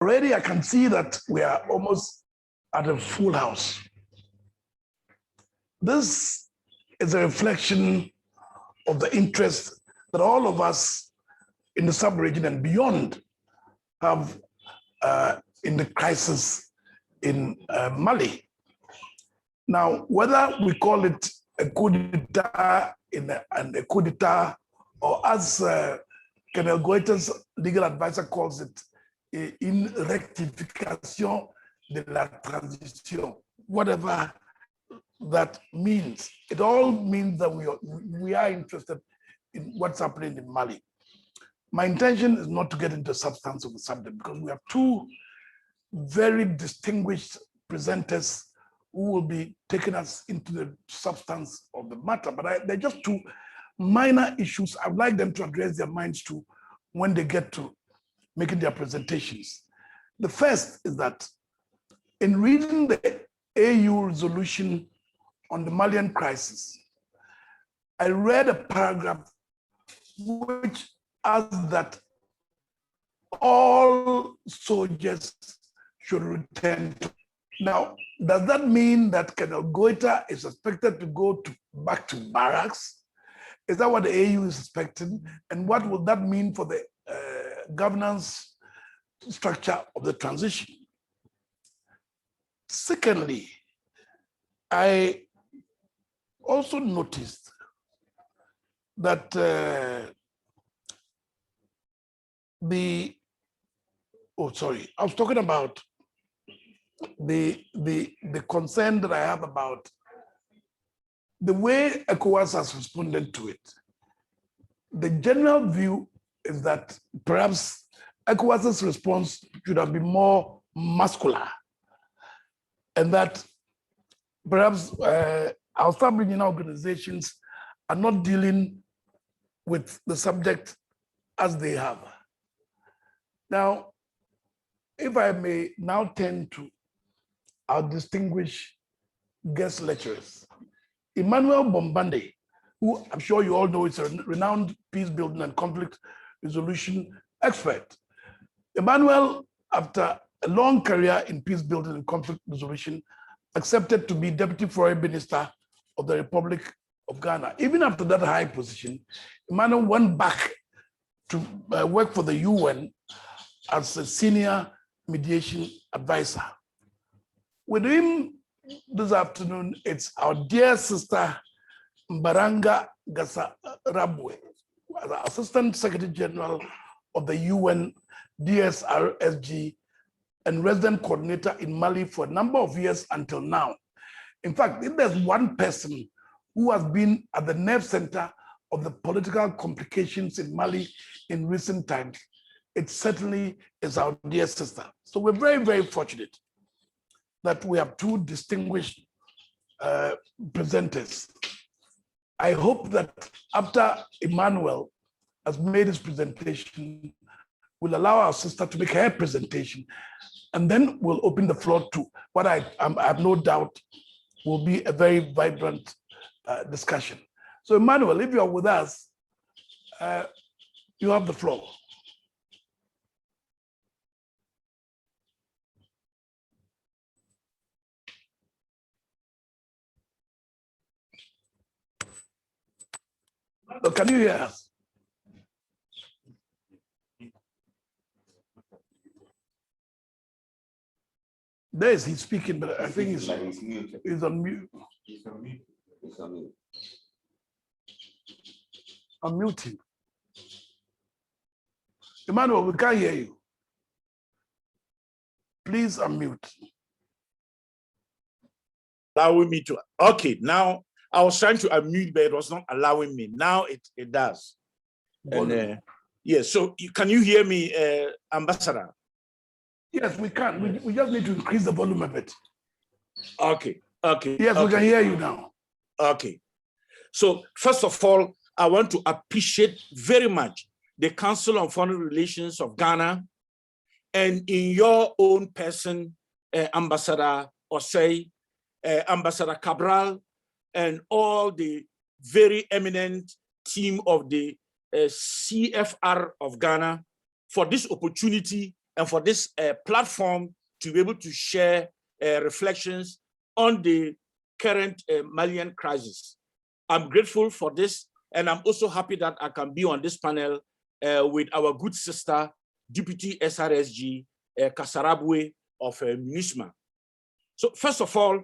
Already I can see that we are almost at a full house. This is a reflection of the interest that all of us in the sub-region and beyond have in the crisis in Mali. Now, whether we call it a coup d'etat and a coup d'etat, or as Colonel Goethe's legal advisor calls it, une rectification de la transition, whatever that means, it all means that we are interested in what's happening in Mali. My intention is not to get into the substance of the subject because we have two very distinguished presenters who will be taking us into the substance of the matter, but they're just two minor issues I'd like them to address their minds to when they get to making their presentations. The first is that in reading the AU resolution on the Malian crisis, I read a paragraph which asked that all soldiers should return to. Now, does that mean that Colonel Goethe is expected to go back to barracks? Is that what the AU is expecting? And what will that mean for the governance structure of the transition? Secondly, I also noticed that I was talking about the concern that I have about the way ECOWAS has responded to it. The general view is that perhaps ECOWAS's response should have been more muscular, and that perhaps our sub-regional organizations are not dealing with the subject as they have. Now, if I may now turn to our distinguished guest lecturers, Emmanuel Bombande, who I'm sure you all know is a renowned peace building and conflict resolution expert. Emmanuel, after a long career in peace building and conflict resolution, accepted to be Deputy Foreign Minister of the Republic of Ghana. Even after that high position, Emmanuel went back to work for the UN as a senior mediation advisor. With him this afternoon, it's our dear sister, Mbaranga Gasarabwe, Assistant Secretary General of the UN DSRSG and resident coordinator in Mali for a number of years until now. In fact, if there's one person who has been at the nerve center of the political complications in Mali in recent times, it certainly is our dear sister. So we're very, very fortunate that we have two distinguished presenters. I hope that after Emmanuel has made his presentation, we'll allow our sister to make her presentation, and then we'll open the floor to what I have no doubt will be a very vibrant discussion. So Emmanuel, if you're with us, you have the floor. So can you hear us? There is, he's speaking, but I think he's on mute. He's on mute. Unmute him. Emmanuel, we can't hear you. Please unmute. Allowing me to, okay, now I was trying to unmute, but it was not allowing me. Now it does. And yeah, so can you hear me, Ambassador? Yes, we can. We just need to increase the volume a bit. Okay, okay. Yes, okay. We can hear you now. Okay. So first of all, I want to appreciate very much the Council on Foreign Relations of Ghana, and in your own person, Ambassador Osei, Ambassador Cabral, and all the very eminent team of the CFR of Ghana for this opportunity and for this platform to be able to share reflections on the current Malian crisis. I'm grateful for this, and I'm also happy that I can be on this panel with our good sister, Deputy SRSG, Kasarabwe of MINUSMA. So first of all,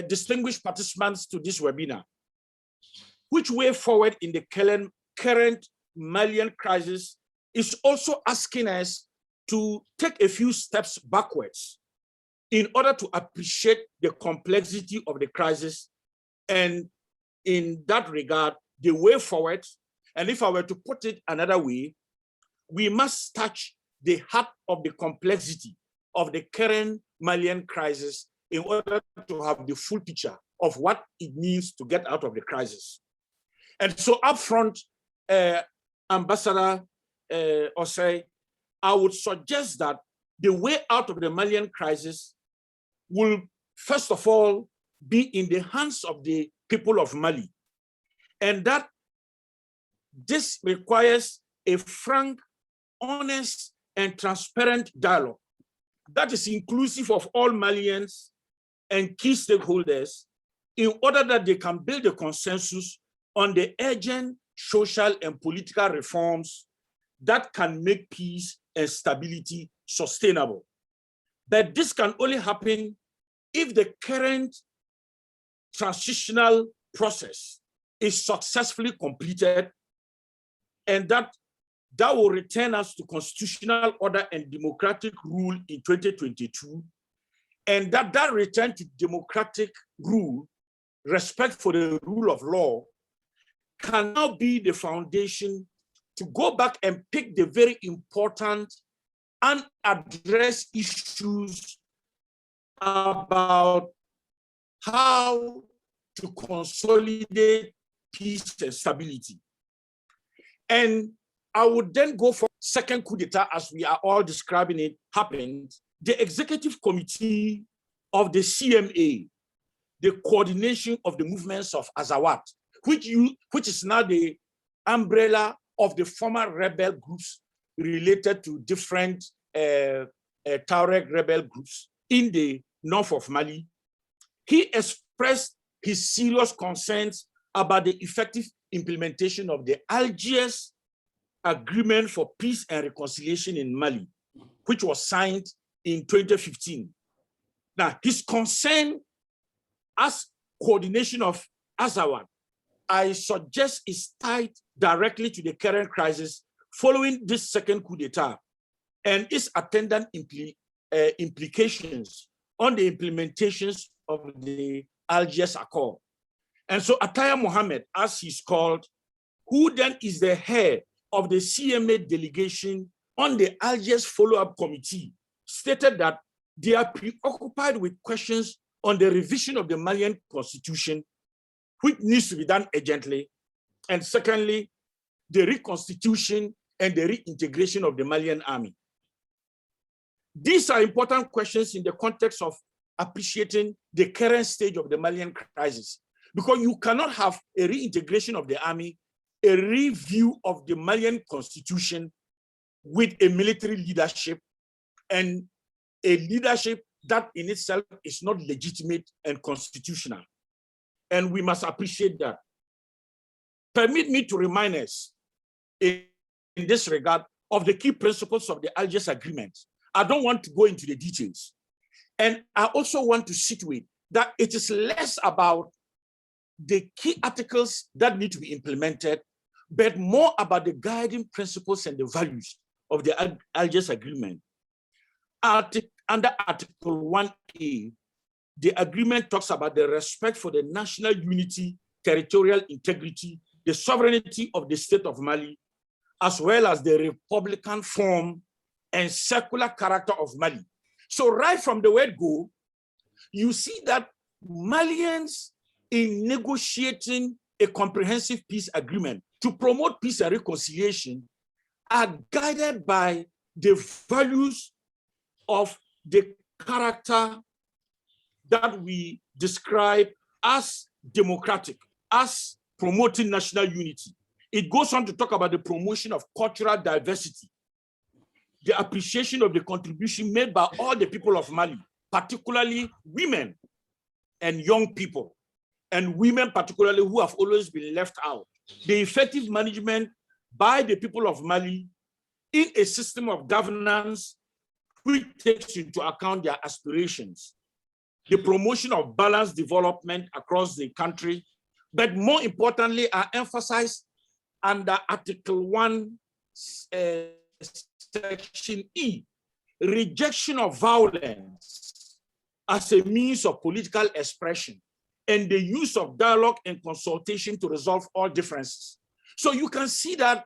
distinguished participants to this webinar, which way forward in the current Malian crisis is also asking us to take a few steps backwards in order to appreciate the complexity of the crisis, and in that regard, the way forward. And if I were to put it another way, we must touch the heart of the complexity of the current Malian crisis in order to have the full picture of what it means to get out of the crisis. And so up front, Ambassador Osei, I would suggest that the way out of the Malian crisis will, first of all, be in the hands of the people of Mali. And that this requires a frank, honest, and transparent dialogue that is inclusive of all Malians and key stakeholders in order that they can build a consensus on the urgent social and political reforms that can make peace and stability sustainable. But this can only happen if the current transitional process is successfully completed, and that will return us to constitutional order and democratic rule in 2022, and that return to democratic rule, respect for the rule of law, can now be the foundation to go back and pick the very important unaddressed issues about how to consolidate peace and stability. And I would then go for second coup d'etat, as we are all describing it, happened. The executive committee of the CMA, the coordination of the movements of Azawad, which is now the umbrella of the former rebel groups related to different Tuareg rebel groups in the north of Mali. He expressed his serious concerns about the effective implementation of the Algiers Agreement for Peace and Reconciliation in Mali, which was signed in 2015. Now, his concern as coordination of Azawad, I suggest, is tied directly to the current crisis following this second coup d'etat and its attendant implications on the implementations of the Algiers Accord. And so Ataya Mohammed, as he's called, who then is the head of the CMA delegation on the Algiers follow-up committee, stated that they are preoccupied with questions on the revision of the Malian constitution, which needs to be done urgently. And secondly, the reconstitution and the reintegration of the Malian army. These are important questions in the context of appreciating the current stage of the Malian crisis, because you cannot have a reintegration of the army, a review of the Malian constitution with a military leadership, and a leadership that in itself is not legitimate and constitutional. And we must appreciate that. Permit me to remind us in this regard of the key principles of the Algiers Agreement. I don't want to go into the details. And I also want to situate that it is less about the key articles that need to be implemented, but more about the guiding principles and the values of the Algiers Agreement. Under Article 1A, the agreement talks about the respect for the national unity, territorial integrity, the sovereignty of the state of Mali, as well as the republican form and secular character of Mali. So right from the word go, you see that Malians, in negotiating a comprehensive peace agreement to promote peace and reconciliation, are guided by the values of the character that we describe as democratic, as promoting national unity. It goes on to talk about the promotion of cultural diversity, the appreciation of the contribution made by all the people of Mali, particularly women and young people, and women particularly who have always been left out. The effective management by the people of Mali in a system of governance which takes into account their aspirations, the promotion of balanced development across the country, but more importantly are emphasized under Article 1, Section E, rejection of violence as a means of political expression and the use of dialogue and consultation to resolve all differences. So you can see that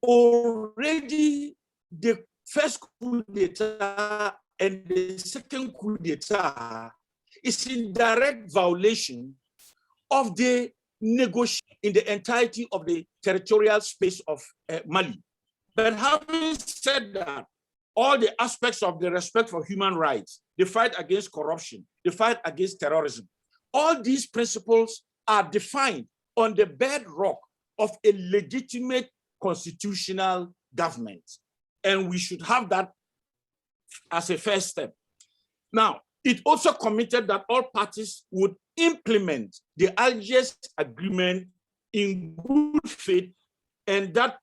already the first coup d'etat and the second coup d'etat is in direct violation of the negotiation in the entirety of the territorial space of Mali. But having said that, all the aspects of the respect for human rights, the fight against corruption, the fight against terrorism, all these principles are defined on the bedrock of a legitimate constitutional government. And we should have that as a first step. Now, it also committed that all parties would implement the Algiers Agreement in good faith and that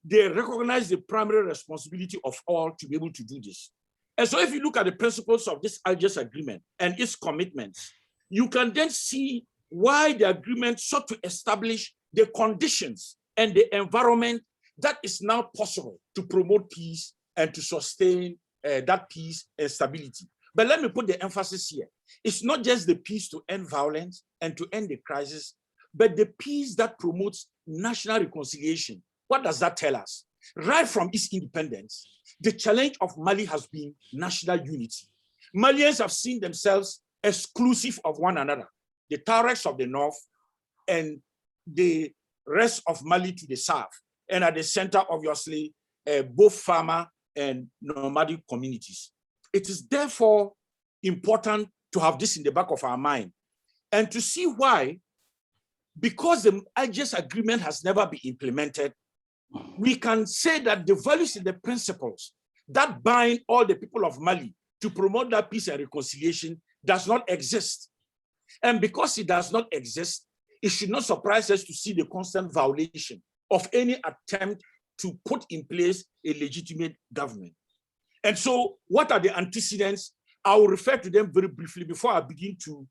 they recognize the primary responsibility of all to be able to do this. And so if you look at the principles of this Algiers Agreement and its commitments, you can then see why the agreement sought to establish the conditions and the environment that is now possible to promote peace and to sustain that peace and stability. But let me put the emphasis here. It's not just the peace to end violence and to end the crisis, but the peace that promotes national reconciliation. What does that tell us? Right from its independence, the challenge of Mali has been national unity. Malians have seen themselves exclusive of one another, the Tuaregs of the north and the rest of Mali to the south, and at the center, obviously, both farmer and nomadic communities. It is therefore important to have this in the back of our mind and to see why, because the Algiers Agreement has never been implemented, we can say that the values and the principles that bind all the people of Mali to promote that peace and reconciliation does not exist. And because it does not exist, it should not surprise us to see the constant violation of any attempt to put in place a legitimate government. And so what are the antecedents? I will refer to them very briefly before I begin to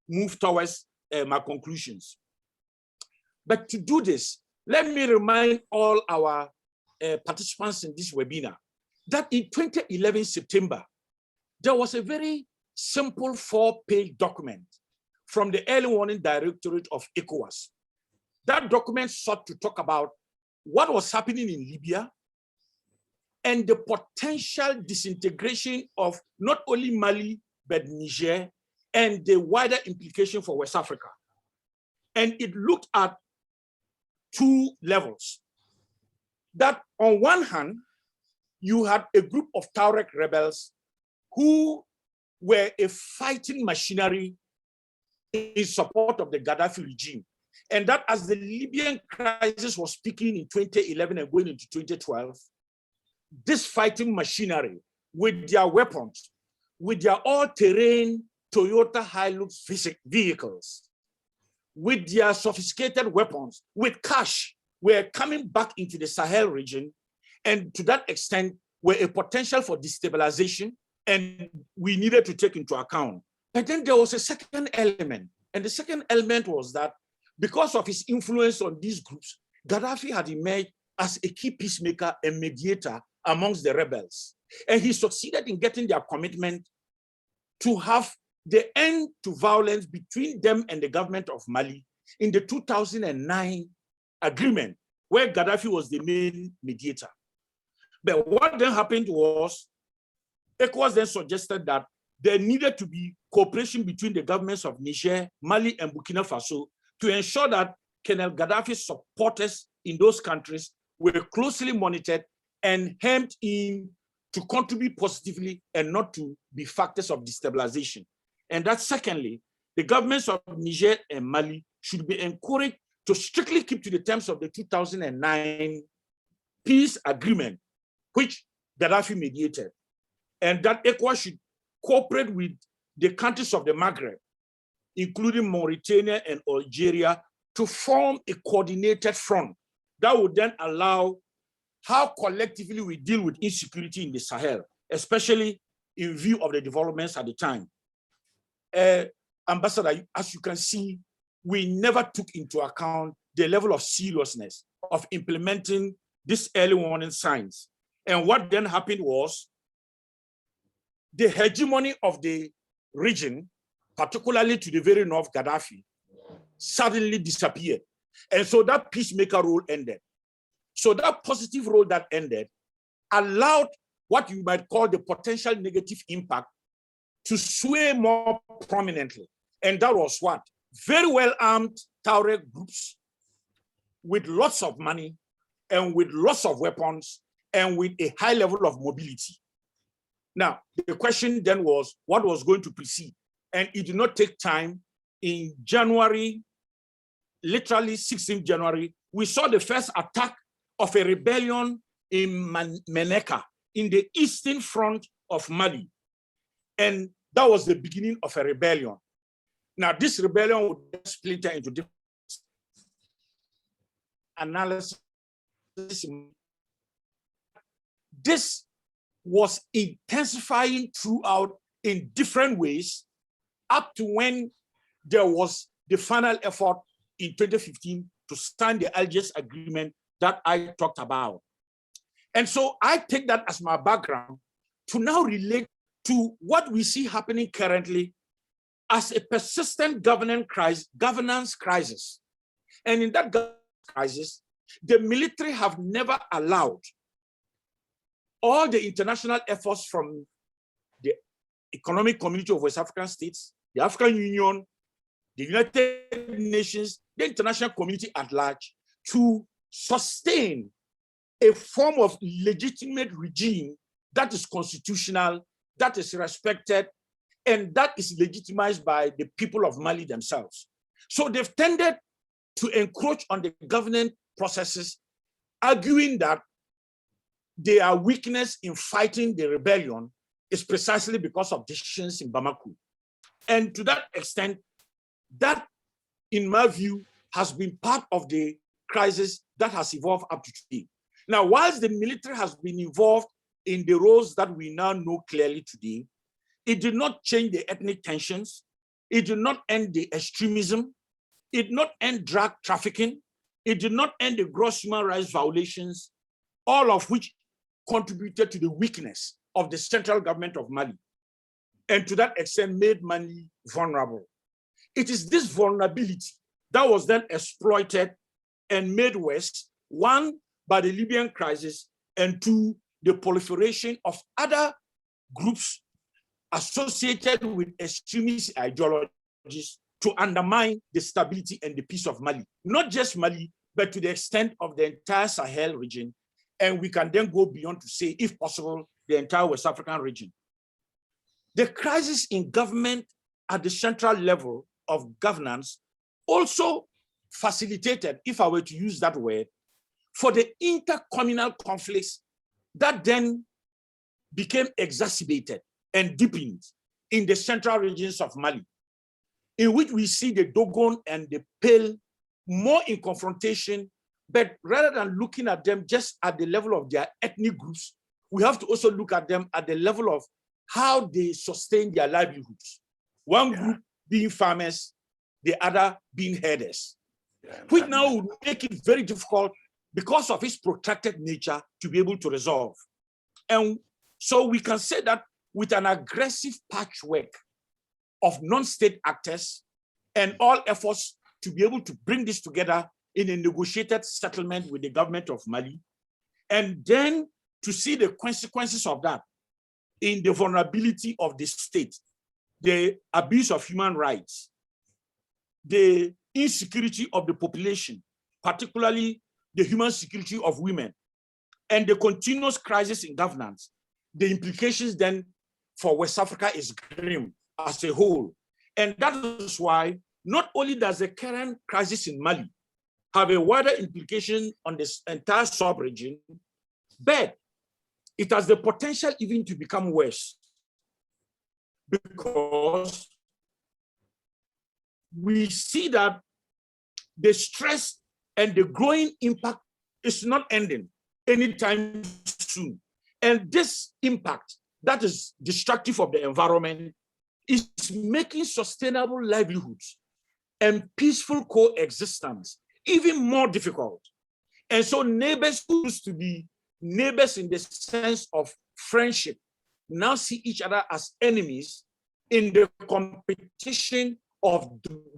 move towards my conclusions. But to do this, let me remind all our participants in this webinar that in 2011 September, there was a very simple 4-page document from the Early Warning Directorate of ECOWAS. That document sought to talk about what was happening in Libya and the potential disintegration of not only Mali, but Niger, and the wider implication for West Africa. And it looked at 2 levels. That on one hand, you had a group of Tuareg rebels who were a fighting machinery in support of the Gaddafi regime. And that as the Libyan crisis was peaking in 2011 and going into 2012, this fighting machinery with their weapons, with their all-terrain Toyota Hilux vehicles, with their sophisticated weapons, with cash, were coming back into the Sahel region, and to that extent were a potential for destabilization, and we needed to take into account. But then there was a second element, and the second element was that because of his influence on these groups, Gaddafi had emerged as a key peacemaker and mediator amongst the rebels. And he succeeded in getting their commitment to have the end to violence between them and the government of Mali in the 2009 agreement, where Gaddafi was the main mediator. But what then happened was, ECOWAS then suggested that there needed to be cooperation between the governments of Niger, Mali, and Burkina Faso to ensure that Colonel Gaddafi's supporters in those countries were closely monitored and hemmed in to contribute positively and not to be factors of destabilization. And that secondly, the governments of Niger and Mali should be encouraged to strictly keep to the terms of the 2009 peace agreement, which Gaddafi mediated, and that ECOWAS should cooperate with the countries of the Maghreb, including Mauritania and Algeria, to form a coordinated front that would then allow how collectively we deal with insecurity in the Sahel, especially in view of the developments at the time. Ambassador, as you can see, we never took into account the level of seriousness of implementing these early warning signs. And what then happened was the hegemony of the region, particularly to the very north, Gaddafi, suddenly disappeared. And so that peacemaker role ended. So that positive role that ended allowed what you might call the potential negative impact to sway more prominently. And that was what? Very well-armed Tuareg groups with lots of money and with lots of weapons and with a high level of mobility. Now, the question then was, what was going to precede? And it did not take time. In January, literally 16th January, we saw the first attack of a rebellion in Meneka, in the eastern front of Mali. And that was the beginning of a rebellion. Now, this rebellion would splinter into different analysis. This was intensifying throughout in different ways up to when there was the final effort in 2015 to sign the Algiers Agreement that I talked about. And so I take that as my background to now relate to what we see happening currently as a persistent governance crisis. And in that crisis, the military have never allowed all the international efforts from the Economic Community of West African States, the African Union, the United Nations, the international community at large, to sustain a form of legitimate regime that is constitutional, that is respected, and that is legitimized by the people of Mali themselves. So they've tended to encroach on the governance processes, arguing that their weakness in fighting the rebellion is precisely because of decisions in Bamako. And to that extent, that, in my view, has been part of the crisis that has evolved up to today. Now, whilst the military has been involved in the roles that we now know clearly today, it did not change the ethnic tensions, it did not end the extremism, it did not end drug trafficking, it did not end the gross human rights violations, all of which contributed to the weakness of the central government of Mali, and to that extent made Mali vulnerable. It is this vulnerability that was then exploited and made worse, one, by the Libyan crisis, and two, the proliferation of other groups associated with extremist ideologies to undermine the stability and the peace of Mali. Not just Mali, but to the extent of the entire Sahel region. And we can then go beyond to say, if possible, the entire West African region. The crisis in government at the central level of governance also facilitated, if I were to use that word, for the intercommunal conflicts that then became exacerbated and deepened in the central regions of Mali, in which we see the Dogon and the Pale more in confrontation, but rather than looking at them just at the level of their ethnic groups, we have to also look at them at the level of how they sustain their livelihoods. One group being farmers, the other being herders, which now would make it very difficult because of its protracted nature to be able to resolve. And so we can say that with an aggressive patchwork of non-state actors and all efforts to be able to bring this together in a negotiated settlement with the government of Mali, and then to see the consequences of that in the vulnerability of the state, the abuse of human rights, the insecurity of the population, particularly the human security of women, and the continuous crisis in governance. The implications then for West Africa is grim as a whole. And that is why not only does the current crisis in Mali have a wider implication on this entire sub-region, But it has the potential even to become worse, because we see that the stress and the growing impact is not ending anytime soon. And this impact that is destructive of the environment is making sustainable livelihoods and peaceful coexistence even more difficult. And so neighbors who used to be neighbors in the sense of friendship now see each other as enemies in the competition of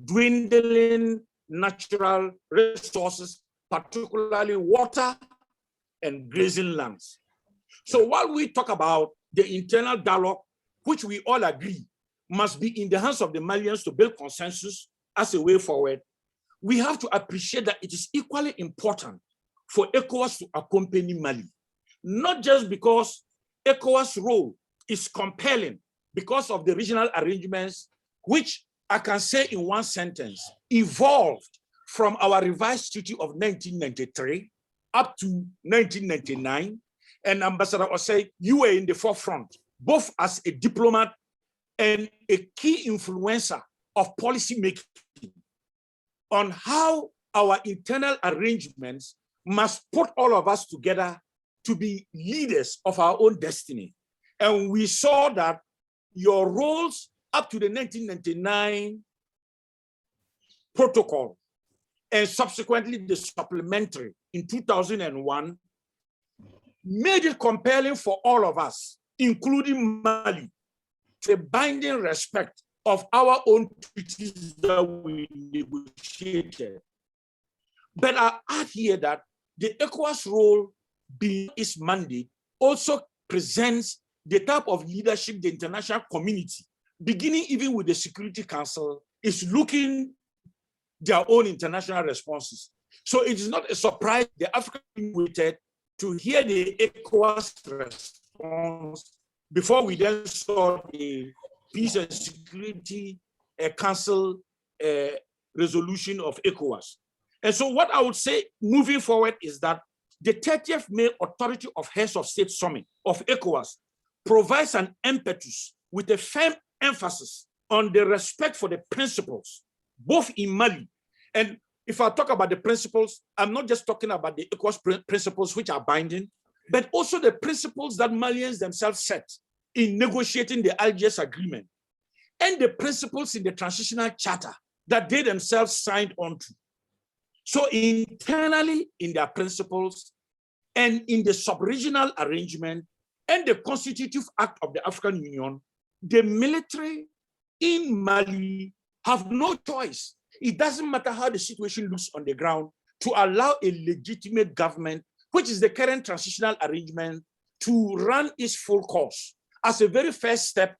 dwindling natural resources, particularly water and grazing lands. So while we talk about the internal dialogue, which we all agree must be in the hands of the Malians to build consensus as a way forward, we have to appreciate that it is equally important for ECOWAS to accompany Mali, not just because ECOWAS' role is compelling because of the regional arrangements, which I can say in one sentence, evolved from our revised treaty of 1993 up to 1999. And Ambassador Osei, you were in the forefront, both as a diplomat and a key influencer of policy making on how our internal arrangements must put all of us together to be leaders of our own destiny. And we saw that your roles up to the 1999 protocol and subsequently the supplementary in 2001 made it compelling for all of us, including Mali, to a binding respect of our own treaties that we negotiated. But I add here that the ECOWAS role, being its mandate, also presents the type of leadership the international community, beginning even with the Security Council, is looking their own international responses. So it is not a surprise the African Union waited to hear the ECOWAS response before we then saw the Peace and Security Council resolution of ECOWAS. And so what I would say moving forward is that the 30th May Authority of Heads of State Summit of ECOWAS provides an impetus with a firm emphasis on the respect for the principles, both in Mali. And if I talk about the principles, I'm not just talking about the ECOWAS principles which are binding, but also the principles that Malians themselves set in negotiating the Algiers Agreement and the principles in the Transitional Charter that they themselves signed on to. So internally in their principles and in the sub-regional arrangement and the Constitutive Act of the African Union, the military in Mali have no choice. It doesn't matter how the situation looks on the ground to allow a legitimate government, which is the current transitional arrangement, to run its full course as a very first step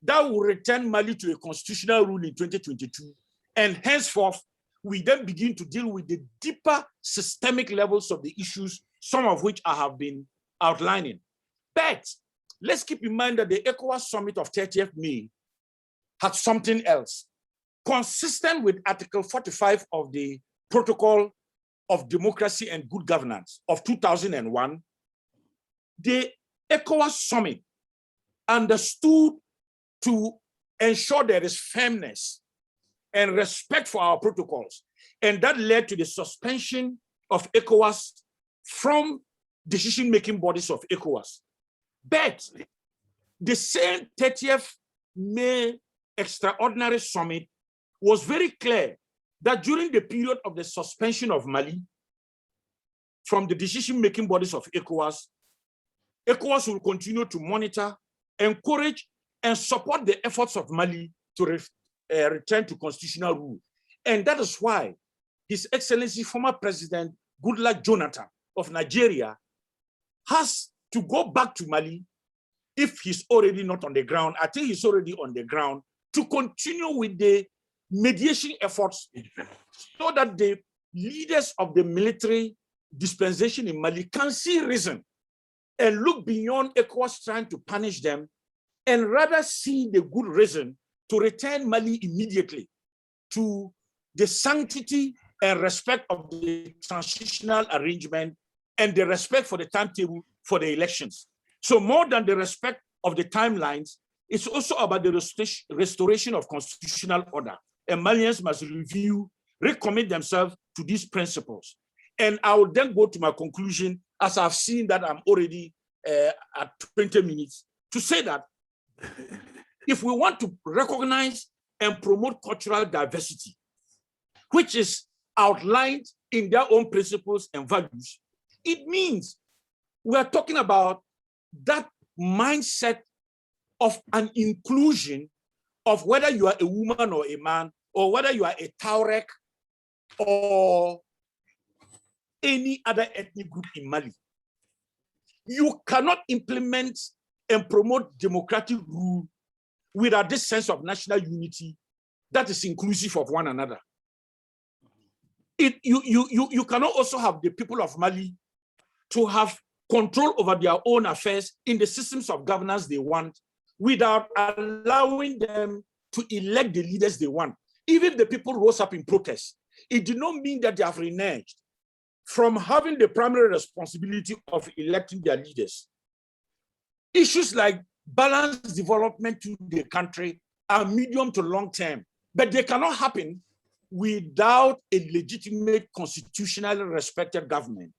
that will return Mali to a constitutional rule in 2022. And henceforth, we then begin to deal with the deeper systemic levels of the issues, some of which I have been outlining. But let's keep in mind that the ECOWAS summit of 30th May had something else. Consistent with Article 45 of the Protocol of Democracy and Good Governance of 2001, the ECOWAS summit understood to ensure there is firmness and respect for our protocols. And that led to the suspension of ECOWAS from decision-making bodies of ECOWAS. But the same 30th May extraordinary summit was very clear that during the period of the suspension of Mali from the decision-making bodies of ECOWAS, ECOWAS will continue to monitor, encourage, and support the efforts of Mali to return to constitutional rule. And that is why His Excellency, former President Goodluck Jonathan of Nigeria, has to go back to Mali if he's already not on the ground. I think he's already on the ground to continue with the mediation efforts so that the leaders of the military dispensation in Mali can see reason and look beyond ECOWAS trying to punish them and rather see the good reason to return Mali immediately to the sanctity and respect of the transitional arrangement and the respect for the timetable for the elections. So more than the respect of the timelines, it's also about the restoration of constitutional order. And Malians must recommit themselves to these principles. And I will then go to my conclusion, as I've seen that I'm already at 20 minutes, to say that if we want to recognize and promote cultural diversity, which is outlined in their own principles and values, it means we are talking about that mindset of an inclusion of whether you are a woman or a man, or whether you are a Tuareg or any other ethnic group in Mali. You cannot implement and promote democratic rule without this sense of national unity that is inclusive of one another. You cannot also have the people of Mali to have control over their own affairs in the systems of governance they want without allowing them to elect the leaders they want. Even the people rose up in protest. It did not mean that they have reneged from having the primary responsibility of electing their leaders. Issues like balanced development to the country are medium to long term, but they cannot happen without a legitimate, constitutionally respected government.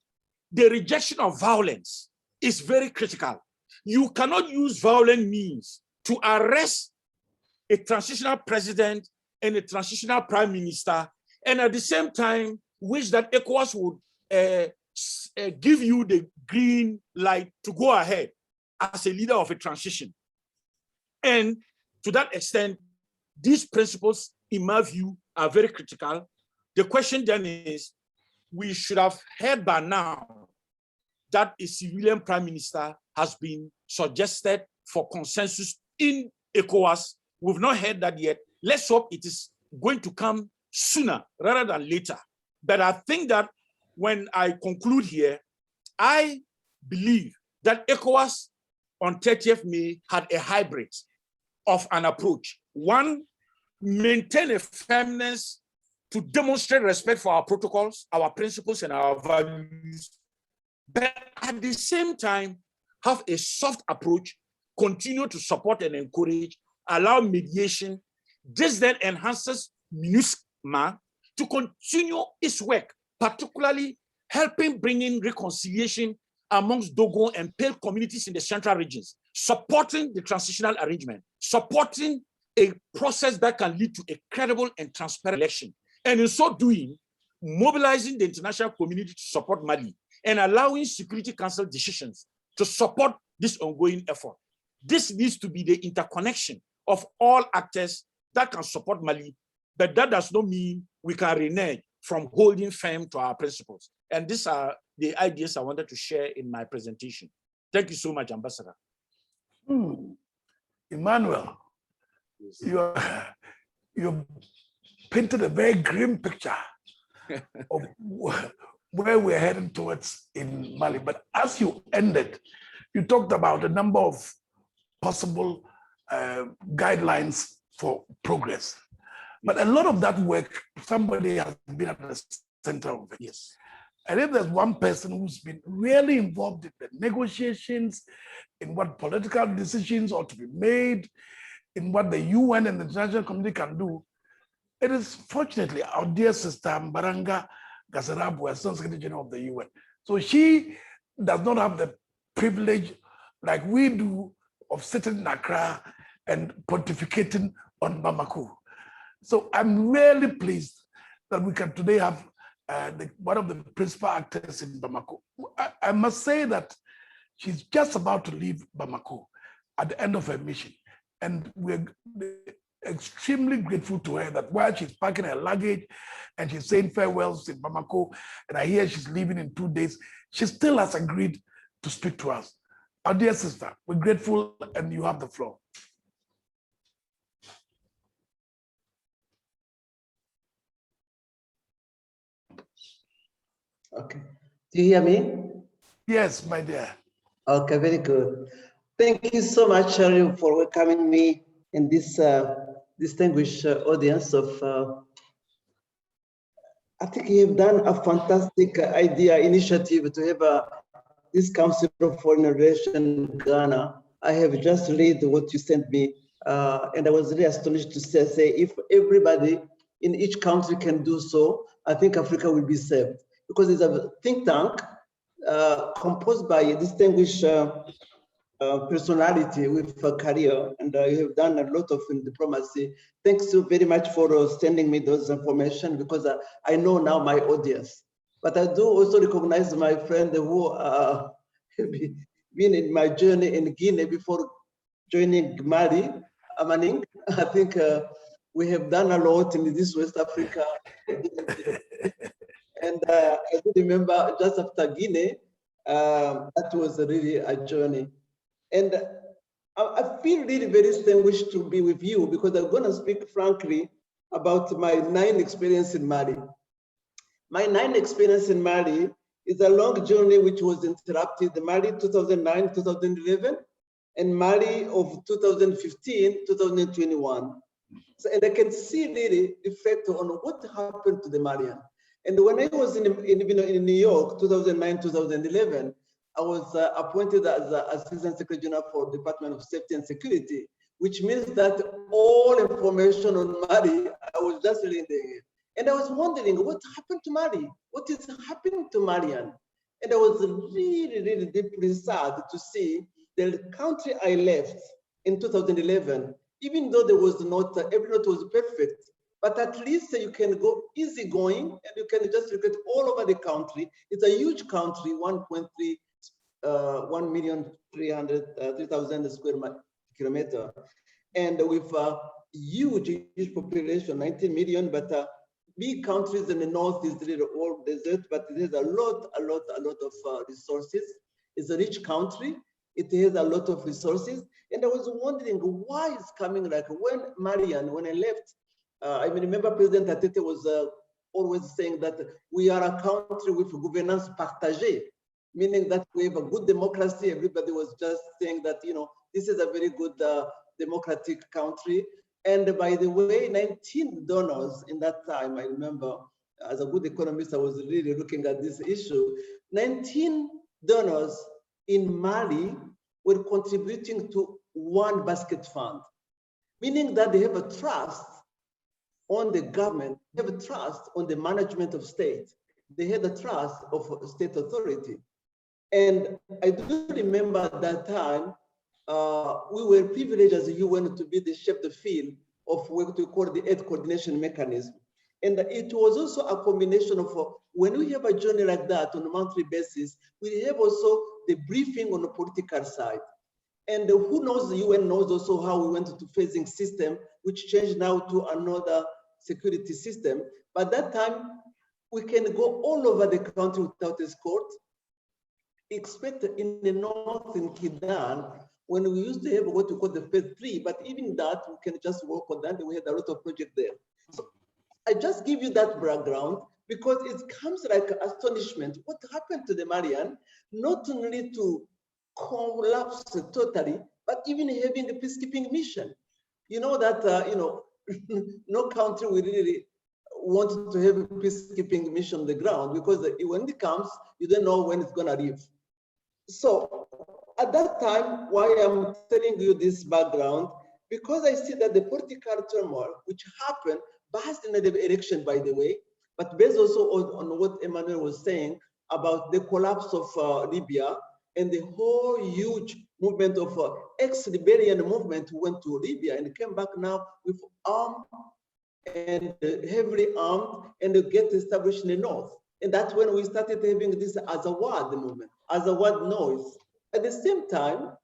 The rejection of violence is very critical. You cannot use violent means to arrest a transitional president and a transitional prime minister, and at the same time wish that ECOWAS would give you the green light to go ahead as a leader of a transition. And to that extent, these principles, in my view, are very critical. The question then is, we should have heard by now that a civilian prime minister has been suggested for consensus in ECOWAS. We've not heard that yet. Let's hope it is going to come sooner rather than later. But I think that when I conclude here, I believe that ECOWAS on 30th May had a hybrid of an approach. One, maintain a firmness to demonstrate respect for our protocols, our principles, and our values, but at the same time, have a soft approach, continue to support and encourage, allow mediation. This then enhances MINUSMA to continue its work, particularly helping bring in reconciliation amongst Dogon and Pale communities in the central regions, supporting the transitional arrangement, supporting a process that can lead to a credible and transparent election. And in so doing, mobilizing the international community to support Mali and allowing Security Council decisions to support this ongoing effort. This needs to be the interconnection of all actors that can support Mali, but that does not mean we can renege from holding firm to our principles. And these are the ideas I wanted to share in my presentation. Thank you so much, Ambassador. Emmanuel, you painted a very grim picture of where we're heading towards in Mali. But as you ended, you talked about a number of possible guidelines for progress. But a lot of that work, somebody has been at the center of it. Yes. And if there's one person who's been really involved in the negotiations, in what political decisions ought to be made, in what the UN and the international community can do, it is fortunately our dear sister Mbaranga Gasarabu, Assistant Secretary General of the UN. So she does not have the privilege like we do of sitting in Accra and pontificating on Bamako. So I'm really pleased that we can today have one of the principal actors in Bamako. I must say that she's just about to leave Bamako at the end of her mission. And we're extremely grateful to her that while she's packing her luggage and she's saying farewells in Bamako, and I hear she's leaving in 2 days, she still has agreed to speak to us. Our dear sister, we're grateful and you have the floor. Okay. Do you hear me? Yes, my dear. Okay, very good. Thank you so much, Cheryl, for welcoming me in this distinguished audience of, I think you've done a fantastic initiative to have this Council of Foreign Relations Ghana. I have just read what you sent me, and I was really astonished to say if everybody in each country can do so, I think Africa will be saved, because it's a think tank composed by a distinguished personality with a career, and you have done a lot of diplomacy. Thanks you very much for sending me those information, because I know now my audience. But I do also recognize my friend who have been in my journey in Guinea before joining Mali, Amaning. I think we have done a lot in this West Africa. And I do remember just after Guinea, that was really a journey. And I feel really very distinguished to be with you, because I'm going to speak frankly about my 9 experience in Mali. My 9 experience in Mali is a long journey which was interrupted, Mali 2009, 2011, and Mali of 2015, 2021. So, and I can see really the effect on what happened to the Malian. And when I was in New York, 2009, 2011, I was appointed as Assistant Secretary General for Department of Safety and Security, which means that all information on Mali, I was just reading it. And I was wondering, what happened to Mali? What is happening to Malian? And I was really, really deeply sad to see the country I left in 2011, even though there was not, everything was perfect, but at least you can go easy going and you can just look at all over the country. It's a huge country, 1,300,000 square kilometer. And with a huge population, 19 million, but big countries in the north is really all desert, but it has a lot of resources. It's a rich country. It has a lot of resources. And I was wondering why it's coming like when Malian, when I left, I remember President Atete was always saying that we are a country with governance partagée, meaning that we have a good democracy. Everybody was just saying that, you know, this is a very good democratic country. And by the way, 19 donors in that time, I remember, as a good economist, I was really looking at this issue. 19 donors in Mali were contributing to one basket fund, meaning that they have a trust on the government, they have a trust on the management of state. They had a trust of state authority. And I do remember at that time, we were privileged as a UN to be the chef de file of what we call the aid coordination mechanism. And it was also a combination of, when we have a journey like that on a monthly basis, we have also the briefing on the political side. And who knows, the UN knows also how we went to phasing system, which changed now to another security system. But that time, we can go all over the country without escort, except in the north, in Kidal, when we used to have what we call the phase 3, but even that, we can just work on that, and we had a lot of projects there. So I just give you that background because it comes like astonishment. What happened to the Malian, not only to collapse totally, but even having a peacekeeping mission. You know that, no country will really want to have a peacekeeping mission on the ground because when it comes, you don't know when it's gonna leave. So at that time, why I'm telling you this background, because I see that the political turmoil, which happened, based on the election, by the way, but based also on what Emmanuel was saying about the collapse of Libya and the whole huge movement of ex-Liberian movement who went to Libya and came back now with armed and heavily armed and get established in the north. And that's when we started having this Azawad movement, Azawad noise. At the same time,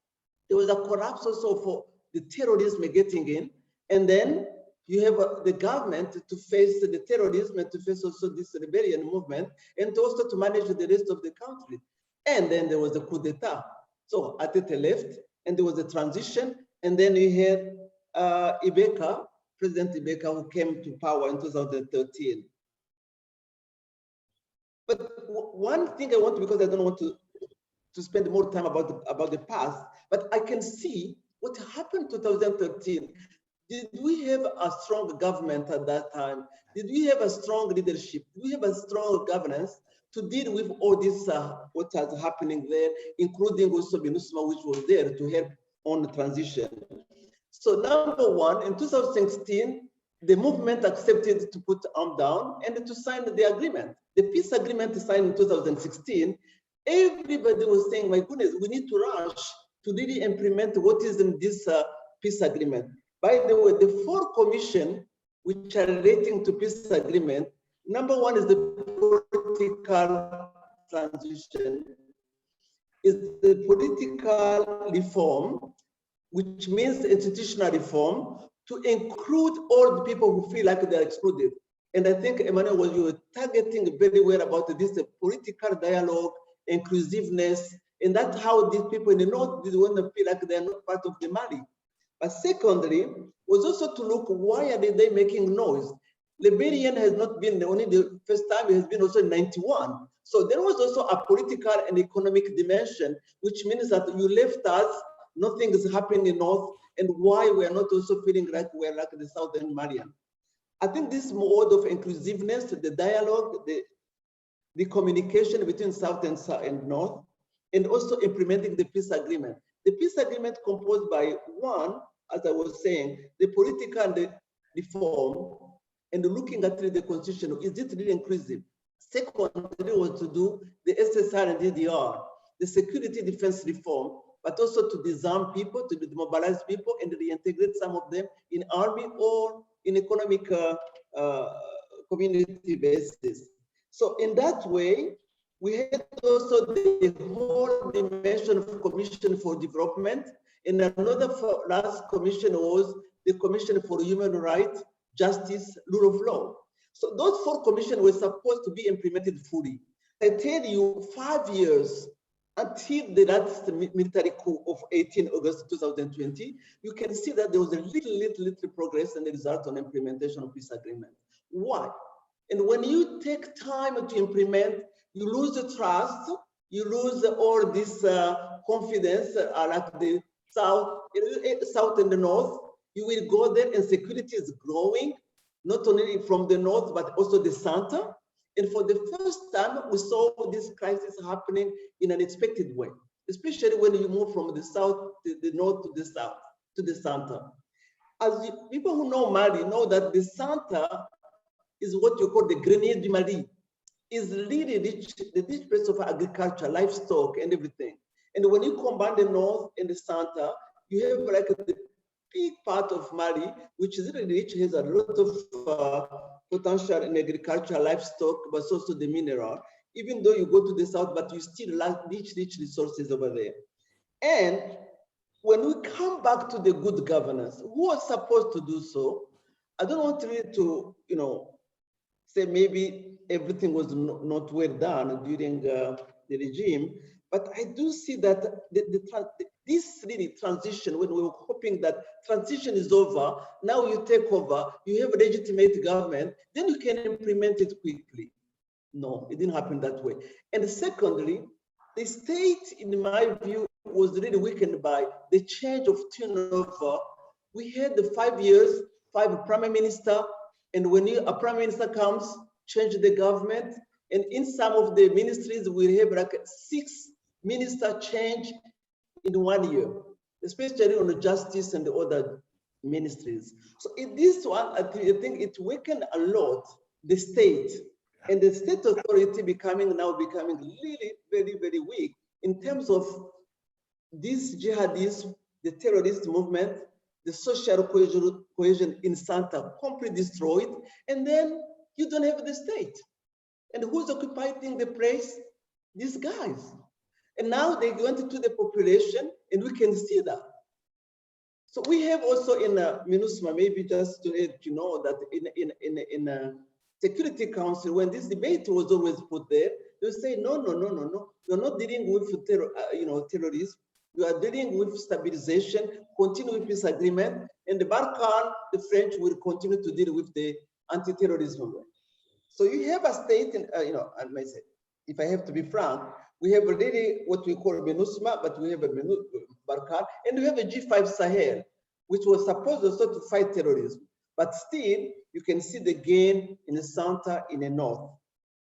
there was a collapse also for the terrorism getting in. And then you have the government to face the terrorism and to face also this rebellion movement and to also to manage the rest of the country. And then there was a coup d'etat. So Atete left and there was a transition. And then you had Ibeka, President Ibeka, who came to power in 2013. But one thing I want to, because I don't want to spend more time about the past, but I can see what happened in 2013. Did we have a strong government at that time? Did we have a strong leadership? Did we have a strong governance to deal with all this, what is happening there, including also MINUSMA, which was there to help on the transition. So number one, in 2016, the movement accepted to put arm down and to sign the agreement. The peace agreement signed in 2016, everybody was saying, my goodness, we need to rush to really implement what is in this peace agreement. By the way, the 4 commissions which are relating to peace agreement, number one is the political transition, is the political reform, which means institutional reform, to include all the people who feel like they're excluded. And I think, Emmanuel, you were targeting very well about this political dialogue, inclusiveness, and that's how these people in the North want to feel like they're not part of the Mali. But secondly, was also to look, why are they making noise? Liberian has not been only the first time, it has been also in 91. So there was also a political and economic dimension, which means that you left us, nothing is happening in North, and why we are not also feeling like we're like the Southern Malian. I think this mode of inclusiveness, the dialogue, the communication between South and North, and also implementing the peace agreement. The peace agreement composed by one, as I was saying, the political and the reform, and looking at the constitution, is it really inclusive? Secondly, was to do the SSR and DDR, the security defense reform, but also to disarm people, to demobilize people, and reintegrate some of them in army or in economic community basis. So in that way, we had also the whole dimension of Commission for Development, and another last commission was the Commission for Human Rights, Justice, Rule of Law. So those 4 commissions were supposed to be implemented fully. I tell you, 5 years until the last military coup of 18 August 2020, you can see that there was a little progress and the result on implementation of peace agreement. Why? And when you take time to implement, you lose the trust, you lose all this confidence, like the South and the North. You will go there and security is growing, not only from the North, but also the center. And for the first time, we saw this crisis happening in an expected way, especially when you move from the South, the North to the South, to the center. As people who know Mali know that the center is what you call the Grenier du Mali, is really rich, the rich place of agriculture, livestock, and everything. And when you combine the North and the center, you have like the big part of Mali, which is really rich, has a lot of potential in agriculture, livestock, but also the mineral. Even though you go to the south, but you still lack rich resources over there. And when we come back to the good governance, who was supposed to do so? I don't want really to, say maybe everything was not well done during the regime, but I do see that this really transition, when we were hoping that transition is over, now you take over, you have a legitimate government, then you can implement it quickly. No, it didn't happen that way. And secondly, the state, in my view, was really weakened by the change of turnover. We had the 5 years, 5 prime minister, and when a prime minister comes, change the government, and in some of the ministries, we have like 6 minister change in 1 year, especially on the justice and the other ministries. So in this one, I think it weakened a lot the state, and the state authority becoming really very weak in terms of this jihadism, the terrorist movement, the social cohesion in Santa completely destroyed, and then you don't have the state. And who's occupying the place? These guys. And now they went into the population, and we can see that. So we have also in MINUSMA, maybe just to let you know that in a Security Council, when this debate was always put there, they say, no, you're not dealing with terrorism. You are dealing with stabilization, continue with peace agreement, and the Barkhane, the French will continue to deal with the anti-terrorism. So you have a state, I may say, if I have to be frank, we have really what we call MINUSMA, but we have a Barkhane, and we have a G5 Sahel, which was supposed also to fight terrorism. But still, you can see the gain in the center, in the north.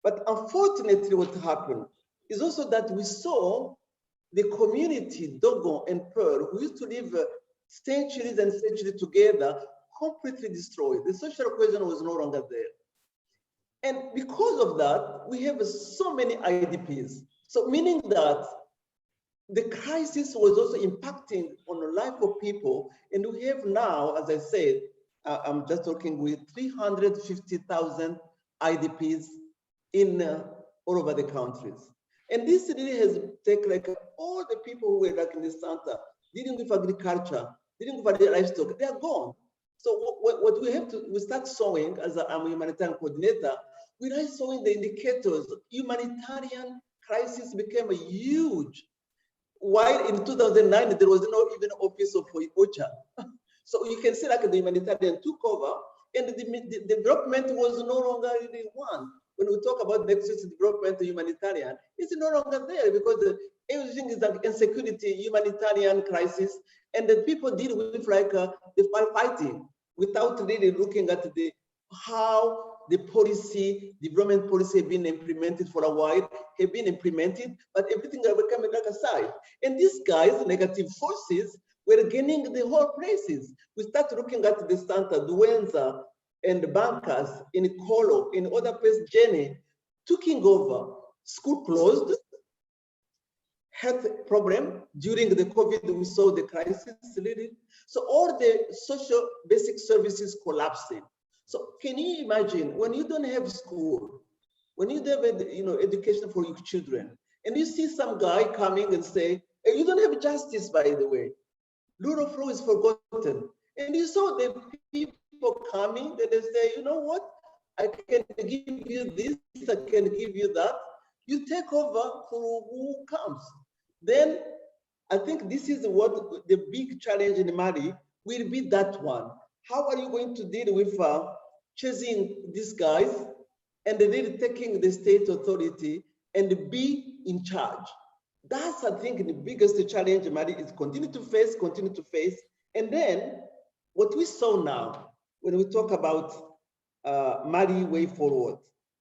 But unfortunately, what happened is also that we saw the community, Dogon and Pearl, who used to live centuries and centuries together, completely destroyed. The social cohesion was no longer there. And because of that, we have so many IDPs. So meaning that the crisis was also impacting on the life of people. And we have now, as I said, I'm just talking with 350,000 IDPs in all over the countries. And this really has taken like all the people who were like in the center, dealing with agriculture, dealing with livestock, they are gone. So what we have to, we start sowing, as I'm a humanitarian coordinator, we are sowing the indicators. Humanitarian crisis became a huge, while in 2009, there was no even office of OCHA. So you can see like the humanitarian took over and the development was no longer really one. When we talk about next development, humanitarian, it's no longer there because everything is like insecurity, humanitarian crisis, and then people deal with like the fighting without really looking at the how the policy, development policy have been implemented for a while, have been implemented, but everything are becoming like aside. And these guys, negative forces, were gaining the whole places. We start looking at the Santa Duenza and the bankers in Kolo, in other places, Jenny, taking over. School closed, health problem during the COVID, we saw the crisis really. So all the social basic services collapsing. So can you imagine when you don't have school, when you don't have education for your children, and you see some guy coming and say, hey, you don't have justice, by the way. Rule of law is forgotten. And you saw the people coming and they say, you know what? I can give you this, I can give you that. You take over for who comes. Then I think this is what the big challenge in Mali will be, that one. How are you going to deal with chasing these guys and then taking the state authority and be in charge? That's, I think, the biggest challenge Mali is continue to face. And then what we saw now, when we talk about Mali way forward,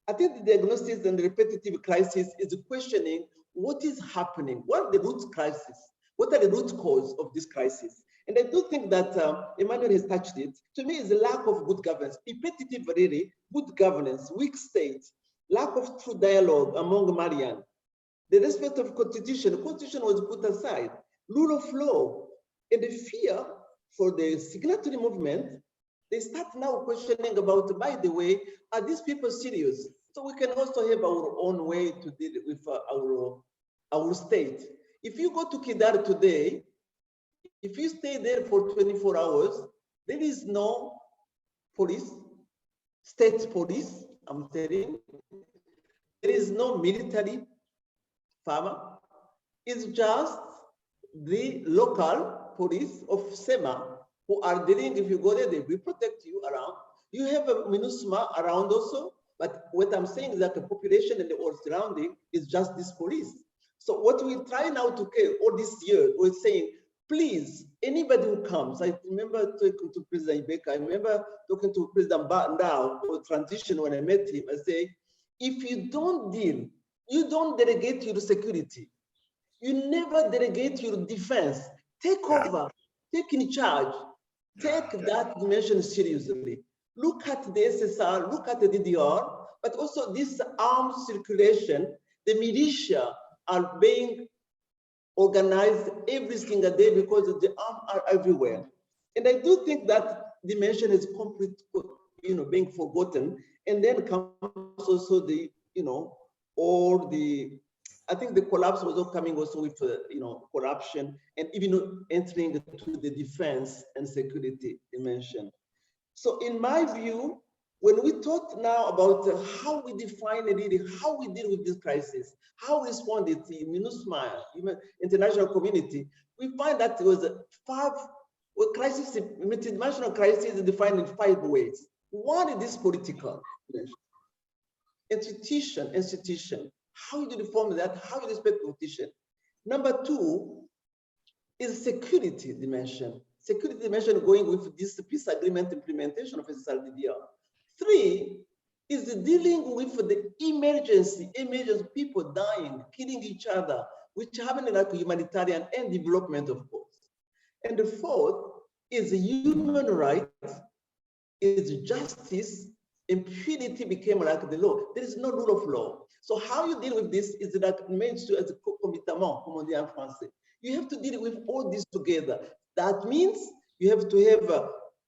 I think the diagnosis and the repetitive crisis is questioning what is happening, what are the root crisis, what are the root cause of this crisis. And I do think that Emmanuel has touched it. To me, is the lack of good governance, repetitive really, good governance, weak state, lack of true dialogue among Malian. The respect of constitution, the constitution was put aside, rule of law, and the fear for the signatory movement, they start now questioning about, by the way, are these people serious? So we can also have our own way to deal with our state. If you go to Kidal today, if you stay there for 24 hours, there is no police, state police, I'm telling you. There is no military farmer. It's just the local police of SEMA who are dealing, if you go there, they will protect you around. You have a MINUSMA around also, but what I'm saying is that the population and the whole surrounding is just this police. So what we try now to care all this year, we're saying, please, anybody who comes, I remember talking to President Ibeka, I remember talking to President Ndao for transition when I met him, I say, if you don't deal, you don't delegate your security, you never delegate your defense, take over, take in charge, take that dimension seriously. Look at the SSR, look at the DDR, but also this arms circulation, the militia are being organized every single day because the arms are everywhere. And I do think that dimension is completely, being forgotten. And then comes also the, all the, I think the collapse was also coming also with, corruption and even entering into the defense and security dimension. So in my view, when we talk now about how we define it, how we deal with this crisis, how we responded to MINUSMA, international community, we find that it was crisis, multidimensional crisis is defined in 5 ways. One is this political institution. How you reform that, how you respect competition. Number 2 is security dimension. Security dimension going with this peace agreement implementation of SSRDDR. 3 is dealing with the emergency people dying, killing each other, which happen like humanitarian and development, of course. And the fourth is human rights, is justice, impunity became like the law. There is no rule of law. So how you deal with this is like meant to as a concomitant, comme on dit en français. You have to deal with all this together. That means you have to have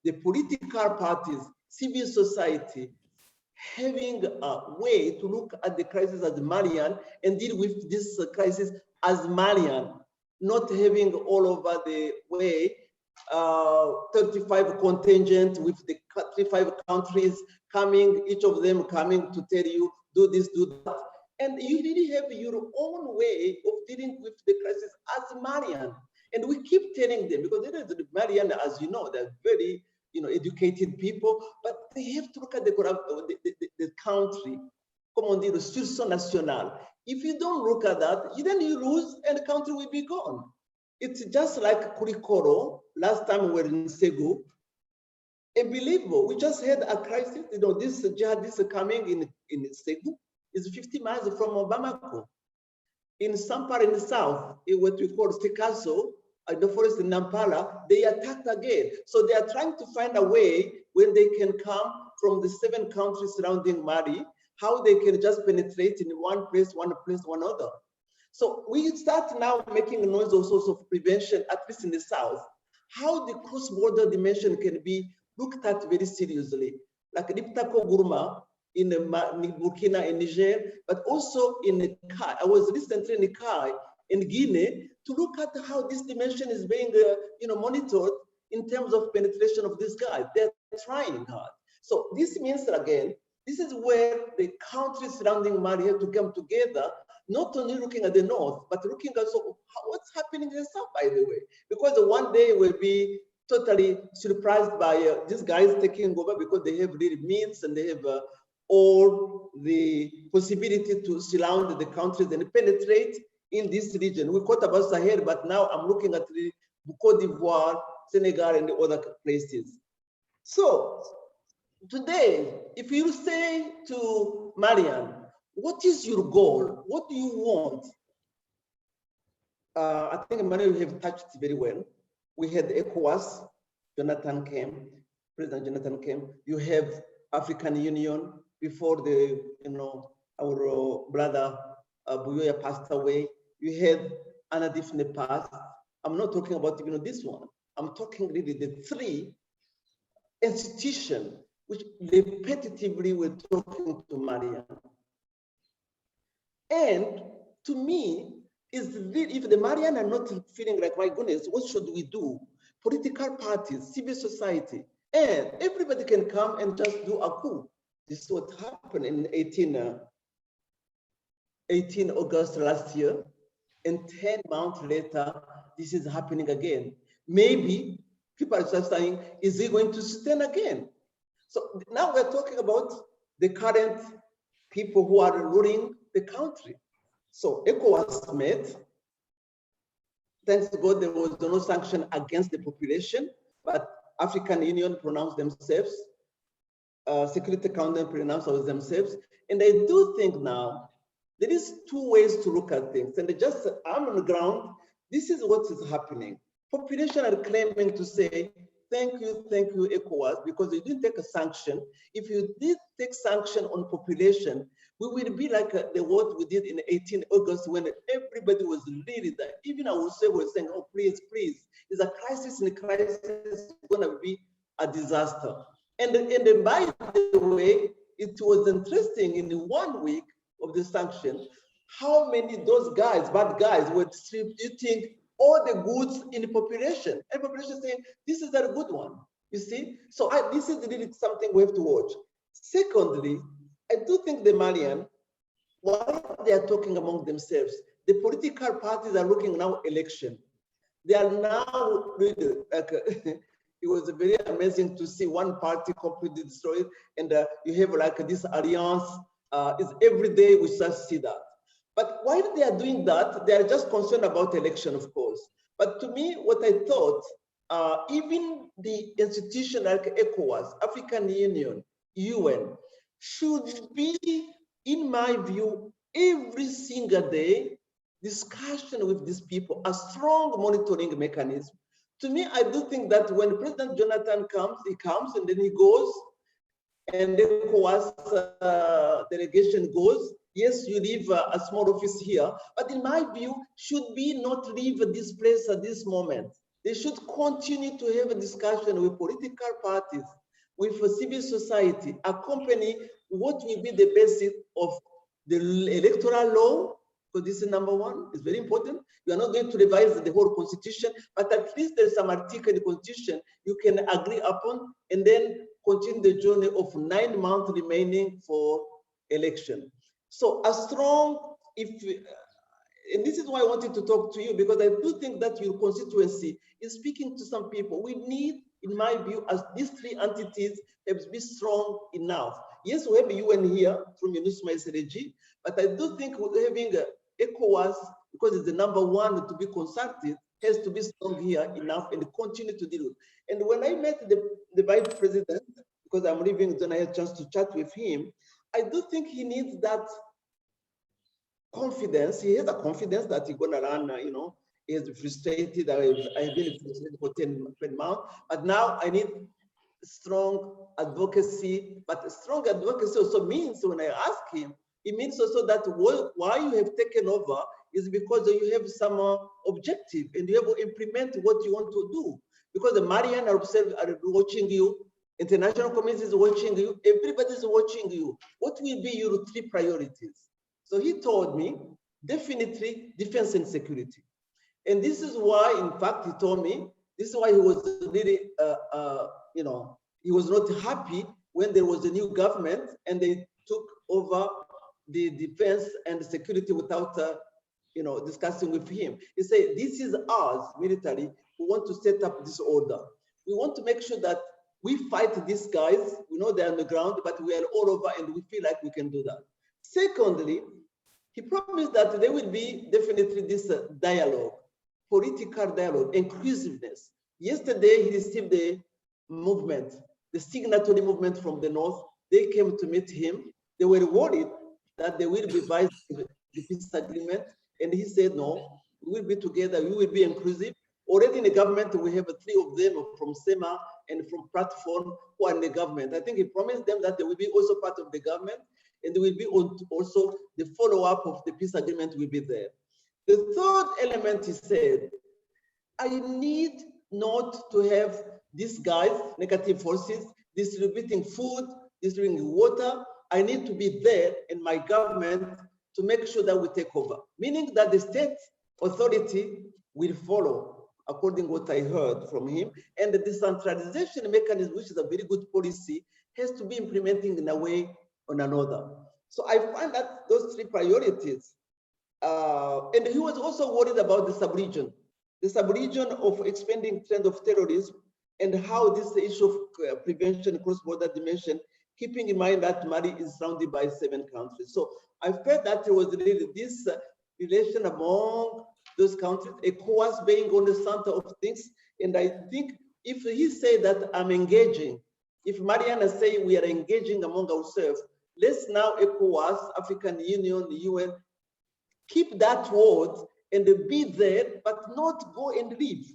the political parties, civil society, having a way to look at the crisis as Malian and deal with this crisis as Malian, not having all over the way 35 contingent with the 35 countries coming, each of them coming to tell you, do this, do that. And you really have your own way of dealing with the crisis as Malian. And we keep telling them, because there is the Malian, as you know, they're very educated people, but they have to look at the country, comme on dit, ressources nationales. If you don't look at that, then you lose and the country will be gone. It's just like Kurikoro, last time we were in Segu, unbelievable. We just had a crisis, this jihadists coming in Segu, is 50 miles from Bamako. In Sampara in the south, in what we call Sikaso, the forest in Nampala, they attacked again. So they are trying to find a way when they can come from the 7 countries surrounding Mali, how they can just penetrate in one place, one other. So we start now making noise also of prevention, at least in the south, how the cross-border dimension can be looked at very seriously, like Liptako Gurma in Burkina and Niger, but also in Kai. I was recently in Kai in Guinea to look at how this dimension is being monitored in terms of penetration of this guy. They're trying hard. So this means that, again, this is where the countries surrounding Mali have to come together, not only looking at the north, but looking also what's happening in the south, by the way. Because one day we'll be totally surprised by these guys taking over because they have really means and they have all the possibility to surround the countries and penetrate in this region. We talked about Sahel, but now I'm looking at the Côte d'Ivoire, Senegal, and the other places. So today, if you say to Malian, what is your goal? What do you want? I think Emmanuel have touched it very well. We had ECOWAS, Jonathan came, President Jonathan came. You have African Union before our brother Buyoya passed away. You had Anadif in the past. I'm not talking about this one. I'm talking really the 3 institutions which repetitively were talking to Malian. And to me, if the Malian are not feeling like, my goodness, what should we do? Political parties, civil society, and everybody can come and just do a coup. This is what happened in 18 August last year. And 10 months later, this is happening again. Maybe people are just saying, is it going to sustain again? So now we're talking about the current people who are ruling the country. So ECOWAS met. Thanks to God, there was no sanction against the population, but African Union pronounced themselves, Security Council pronounced themselves. And I do think now, there is 2 ways to look at things. And just, I'm on the ground, this is what is happening. Population are claiming to say, thank you, ECOWAS, because you didn't take a sanction. If you did take sanction on population, we will be like what we did in 18 August when everybody was really there. Even I would say, we're saying, oh, please, it's a crisis, and the crisis is gonna be a disaster. And by the way, it was interesting in the 1 week of the sanction, how many those guys, bad guys, were distributing all the goods in the population. And the population saying, this is a good one, you see? So this is really something we have to watch. Secondly, I do think the Malian, while they are talking among themselves, the political parties are looking now election. They are now really, like, it was very amazing to see one party completely destroyed, and you have like this alliance, is every day we just see that. But while they are doing that, they are just concerned about election, of course. But to me, what I thought, even the institution like ECOWAS, African Union, UN, should be, in my view, every single day, discussion with these people, a strong monitoring mechanism. To me, I do think that when President Jonathan comes, he comes and then he goes, and the ECOWAS delegation goes. Yes, you leave a small office here, but in my view, should be not leave this place at this moment. They should continue to have a discussion with political parties, with civil society, accompany what will be the basis of the electoral law, because this is number one, it's very important. You are not going to revise the whole constitution, but at least there's some article in the constitution you can agree upon, and then continue the journey of 9 months remaining for election. So a strong, and this is why I wanted to talk to you, because I do think that your constituency is speaking to some people. We need, in my view, as these three entities have to be strong enough. Yes, we have UN here from UNISMA SRG, but I do think having ECOWAS, because it's the number one to be consulted, has to be strong here enough and continue to deal with. And when I met the vice president, because I'm leaving, then I had a chance to chat with him, I do think he needs that confidence. He has a confidence that he's gonna run, he is frustrated. I've been frustrated for 10 months, but now I need strong advocacy. But strong advocacy also means, when I ask him, it means also that why you have taken over is because you have some objective and you have to implement what you want to do. Because the Malian are watching you, international community is watching you, everybody is watching you. What will be your 3 priorities? So he told me, definitely defense and security. And this is why, in fact, he told me, this is why he was really, he was not happy when there was a new government and they took over the defense and security without, discussing with him. He said, this is us, military, who want to set up this order. We want to make sure that we fight these guys. We know they're on the ground, but we are all over and we feel like we can do that. Secondly, he promised that there will be definitely this dialogue, political dialogue, inclusiveness. Yesterday, he received the movement, the signatory movement from the North. They came to meet him. They were worried that they will revise the peace agreement. And he said, no, we will be together, we will be inclusive. Already in the government, we have 3 of them from SEMA and from Platform who are in the government. I think he promised them that they will be also part of the government, and there will be also the follow-up of the peace agreement will be there. The third element, he said, I need not to have these guys, negative forces, distributing food, distributing water. I need to be there in my government to make sure that we take over, meaning that the state authority will follow, according to what I heard from him, and the decentralization mechanism, which is a very good policy, has to be implemented in a way or another. So I find that those 3 priorities, and he was also worried about the sub-region of expanding trend of terrorism and how this issue of prevention, cross-border dimension, keeping in mind that Mali is surrounded by 7 countries. So I felt that there was really this relation among those countries, ECOWAS being on the center of things. And I think if he said that I'm engaging, if Mariana say we are engaging among ourselves, let's now ECOWAS, African Union, the UN, keep that word and be there, but not go and leave.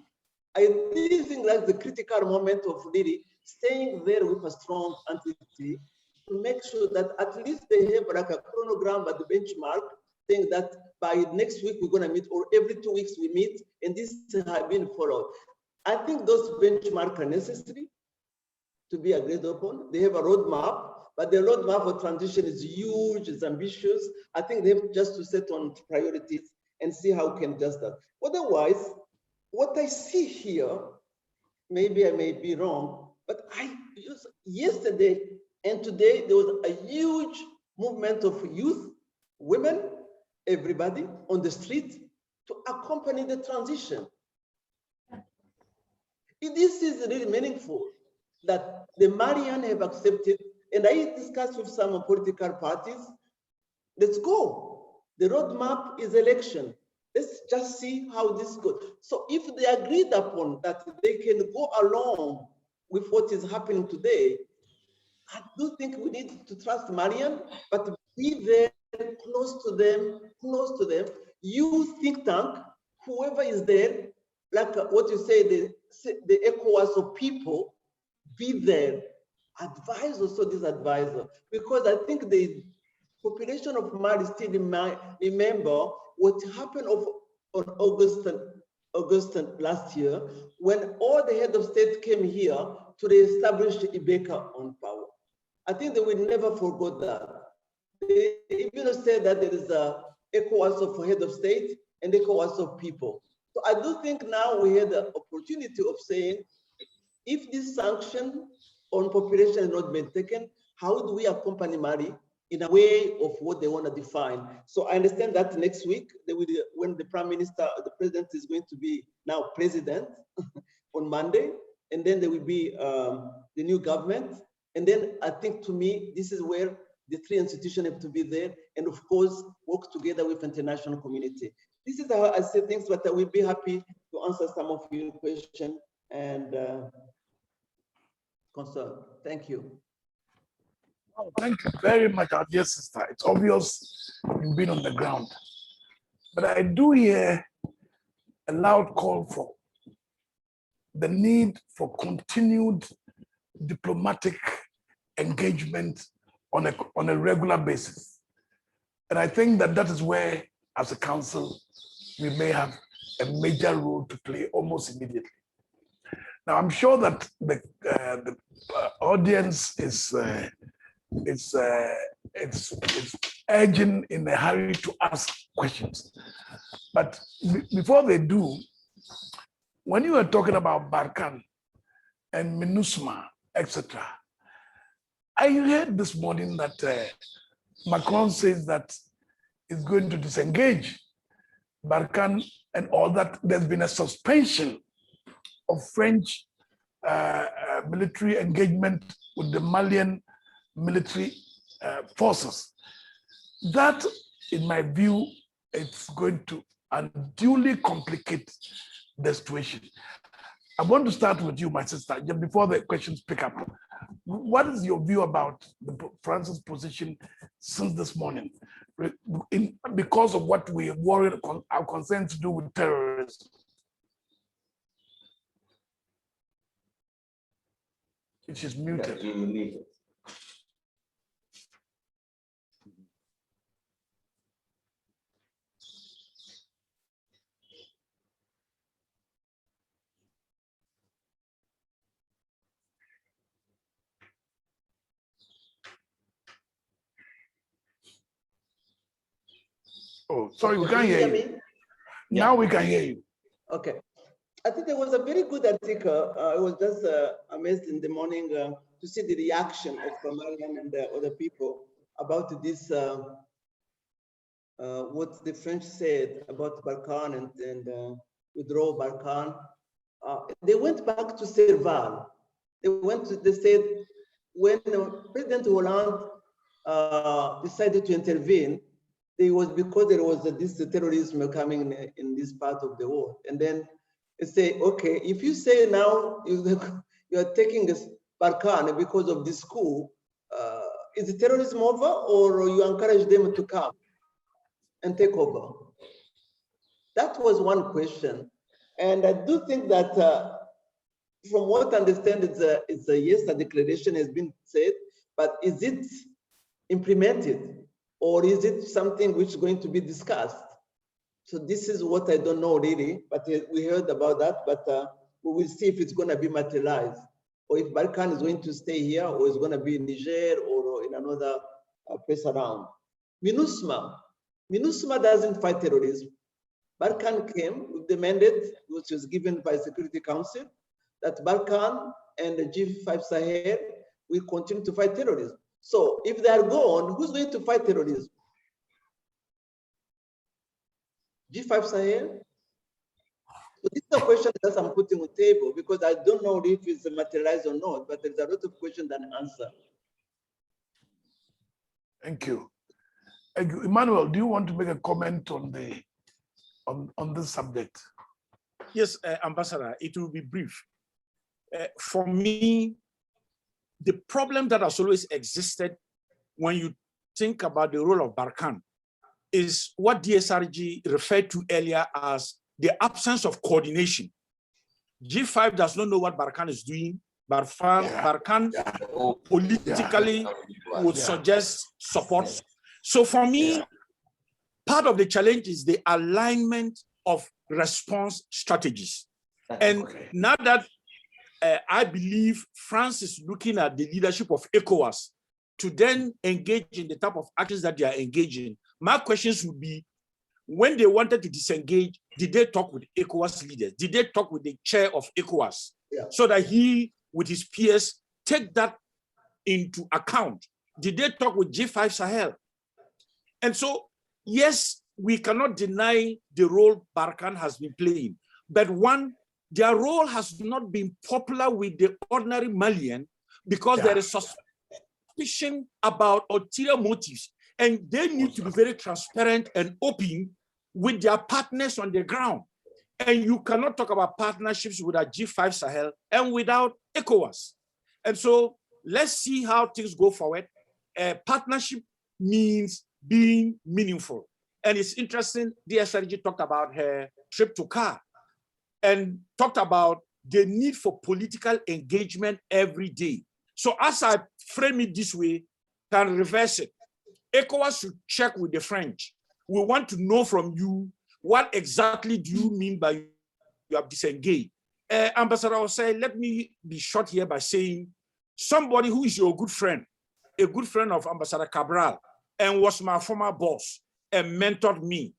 I really think that's the critical moment of really staying there with a strong entity to make sure that at least they have like a chronogram at the benchmark, saying that by next week we're going to meet, or every 2 weeks we meet, and this has been followed. I think those benchmarks are necessary to be agreed upon. They have a roadmap, but the roadmap for transition is huge, it's ambitious. I think they have just to set on priorities and see how we can adjust that. Otherwise, what I see here, maybe I may be wrong, but yesterday and today, there was a huge movement of youth, women, everybody on the street to accompany the transition. This is really meaningful that the Malian have accepted, and I discussed with some political parties, let's go. The roadmap is election. Let's just see how this goes. So if they agreed upon that they can go along with what is happening today, I do think we need to trust Malian, but be there close to them, close to them. You think tank, whoever is there, like what you say, the ECOWAS of people, be there, advise also this advisor, because I think the population of Mali still remember what happened on August last year, when all the head of state came here to establish Ibeka on power. I think they will never forget that. They even said that there is a ECOWAS of head of state and ECOWAS of people. So I do think now we had the opportunity of saying, if this sanction on population has not been taken, how do we accompany Mali in a way of what they want to define? So I understand that next week, they will, when the prime minister, the president is going to be now president on Monday, and then there will be the new government. And then I think, to me, this is where the three institutions have to be there, and of course, work together with international community. This is how I say things, but I will be happy to answer some of your questions and concern. Thank you. Oh, thank you very much, our dear sister. It's obvious you've been on the ground. But I do hear a loud call for the need for continued diplomatic engagement on a regular basis. And I think that that is where, as a council, we may have a major role to play almost immediately. Now, I'm sure that the audience is urgent, in a hurry to ask questions. But before they do, when you were talking about Barkan and MINUSMA, etc., I heard this morning that Macron says that he's going to disengage Barkan and all that. There's been a suspension of French military engagement with the Malian military forces. That, in my view, it's going to unduly complicate the situation. I want to start with you, my sister, just before the questions pick up. What is your view about France's position since this morning? Because of what we worried, our concerns to do with terrorism. It is muted. Oh, sorry, we can't hear you. Now we can hear you. Okay. I think there was a very good article. I was just amazed in the morning to see the reaction of Malian and the other people about this, what the French said about Barkhane and withdraw Barkhane. They went back to Serval. They said when President Hollande decided to intervene, it was because there was this terrorism coming in this part of the world. And then they say, okay, if you say now you are taking Barkhane because of this coup, is the terrorism over, or you encourage them to come and take over? That was one question. And I do think that from what I understand, it's a yes, a declaration has been said, but is it implemented? Or is it something which is going to be discussed? So this is what I don't know really, but we heard about that, but we will see if it's going to be materialized, or if Barkhane is going to stay here, or it's going to be in Niger or in another place around. MINUSMA doesn't fight terrorism. Barkhane came with the mandate, which was given by Security Council, that Barkhane and the G5 Sahel will continue to fight terrorism. So if they are gone, who's going to fight terrorism? G5 Sahel? So this is a question that I'm putting on the table because I don't know if it's materialized or not, but there's a lot of questions and answers. Thank you. Emmanuel, do you want to make a comment on this subject? Yes, Ambassador, it will be brief. For me, the problem that has always existed when you think about the role of Barkhane is what DSRG referred to earlier as the absence of coordination. G5 does not know what Barkhane is doing. Barkhane politically would suggest support. So for me, part of the challenge is the alignment of response strategies. And now that I believe France is looking at the leadership of ECOWAS to then engage in the type of actions that they are engaging, my questions would be, when they wanted to disengage, did they talk with ECOWAS leaders? Did they talk with the chair of ECOWAS so that he, with his peers, take that into account? Did they talk with G5 Sahel? And so, yes, we cannot deny the role Barkhane has been playing, but one, their role has not been popular with the ordinary Malian because there is suspicion about ulterior motives, and they need to be very transparent and open with their partners on the ground. And you cannot talk about partnerships without G5 Sahel and without ECOWAS. And so let's see how things go forward. Partnership means being meaningful. And it's interesting, DSRG talked about her trip to CAR and talked about the need for political engagement every day. So as I frame it this way, can reverse it. ECOWAS should check with the French. We want to know from you, what exactly do you mean by you have disengaged? Ambassador Osei, let me be short here by saying, somebody who is your good friend, a good friend of Ambassador Cabral, and was my former boss and mentored me,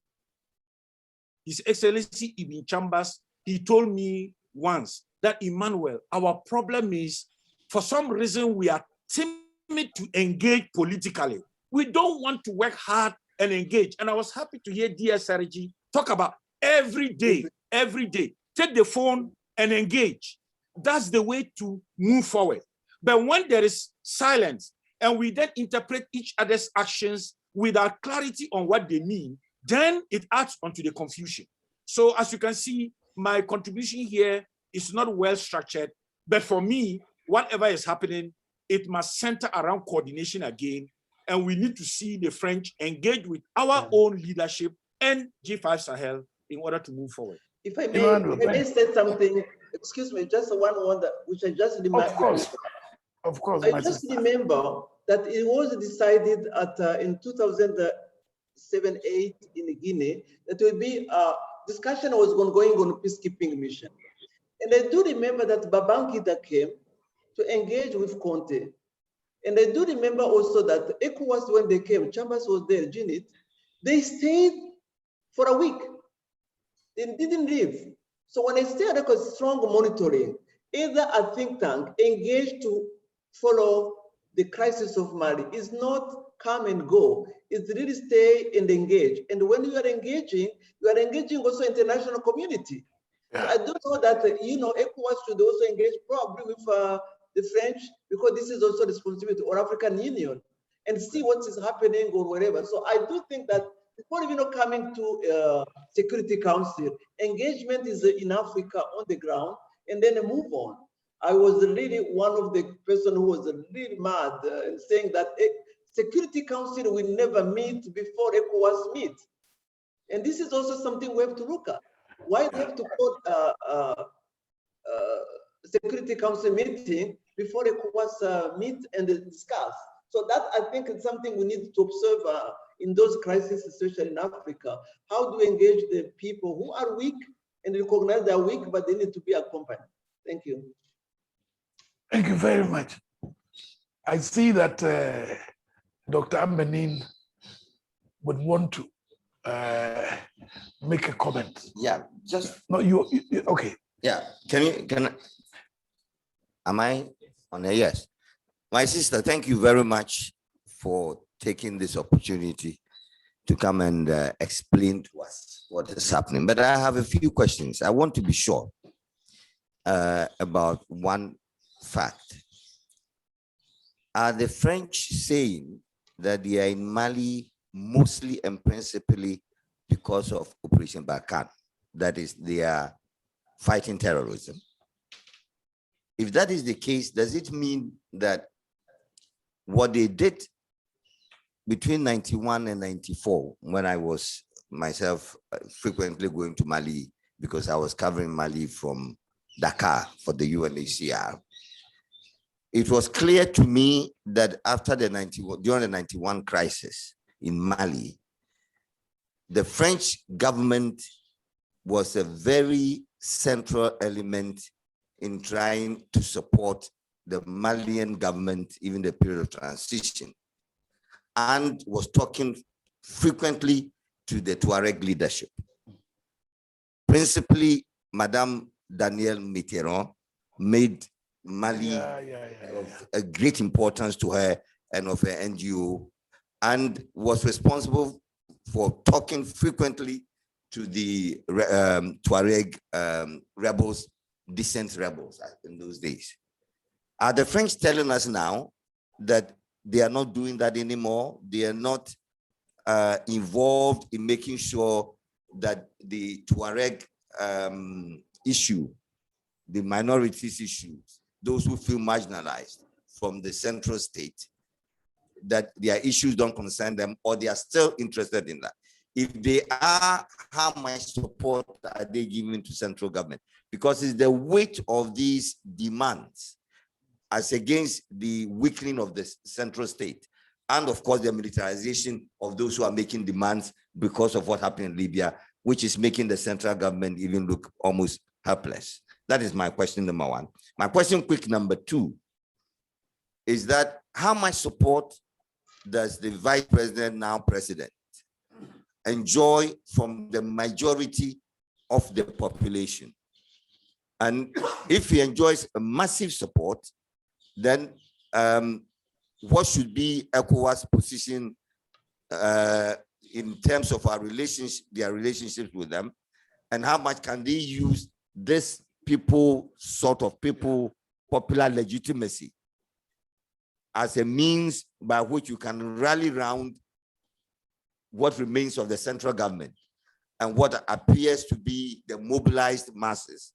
His Excellency Ibn Chambers, he told me once that, Emmanuel, our problem is, for some reason, we are timid to engage politically. We don't want to work hard and engage. And I was happy to hear DSRG talk about every day, take the phone and engage. That's the way to move forward. But when there is silence and we then interpret each other's actions without clarity on what they mean, then it adds onto the confusion. So as you can see, my contribution here is not well structured, but for me, whatever is happening, it must center around coordination again. And we need to see the French engage with our own leadership and G5 Sahel in order to move forward. If I may say something, excuse me, just one word, which I just remember. Of course, I just remember that it was decided at in 2007-8 in Guinea that there will be a discussion was going on a peacekeeping mission. And I do remember that Babangida came to engage with Conte. And I do remember also that ECOWAS, when they came, Chambers was there, Junit, they stayed for a week. They didn't leave. So when I say there was strong monitoring, either a think tank engaged to follow the crisis of Mali is not come and go. It's really stay and engage. And when you are engaging also international community. So I don't know that, ECOWAS should also engage probably with the French, because this is also responsibility or African Union, and see what is happening or whatever. So I do think that before even coming to Security Council, engagement is in Africa on the ground, and then move on. I was really one of the person who was really mad saying that Security Council will never meet before ECOWAS meet. And this is also something we have to look at. Why do we have to call Security Council meeting before ECOWAS meet and discuss? So that, I think, is something we need to observe in those crises, especially in Africa. How do we engage the people who are weak and recognize they're weak, but they need to be accompanied? Thank you. Thank you very much. I see that Dr. Ambenin would want to make a comment. Yeah, just no. You okay? Yeah. Am I on there? Yes. My sister, thank you very much for taking this opportunity to come and explain to us what is happening. But I have a few questions. I want to be sure about one fact. Are the French saying that they are in Mali mostly and principally because of Operation Barkhane? That is, they are fighting terrorism? if that is the case, does it mean that what they did between 91 and 94, when I was myself frequently going to Mali, because I was covering Mali from Dakar for the UNHCR, it was clear to me that after the during the 91 crisis in Mali, the French government was a very central element in trying to support the Malian government, even the period of transition, and was talking frequently to the Tuareg leadership. Principally, Madame Danielle Mitterrand made Mali of a great importance to her and of her NGO, and was responsible for talking frequently to the Tuareg rebels, dissident rebels in those days. Are the French telling us now that they are not doing that anymore? They are not involved in making sure that the Tuareg issue, the minorities issues, those who feel marginalized from the central state, that their issues don't concern them, or they are still interested in that? If they are, how much support are they giving to central government? Because it's the weight of these demands as against the weakening of the central state, and of course the militarization of those who are making demands because of what happened in Libya, which is making the central government even look almost helpless. That is my question number one. My question quick number two is that how much support does the vice president, now president, enjoy from the majority of the population? And if he enjoys a massive support, then what should be ECOWAS' position in terms of our relationship, their relationships with them, and how much can they use this popular legitimacy as a means by which you can rally around what remains of the central government and what appears to be the mobilized masses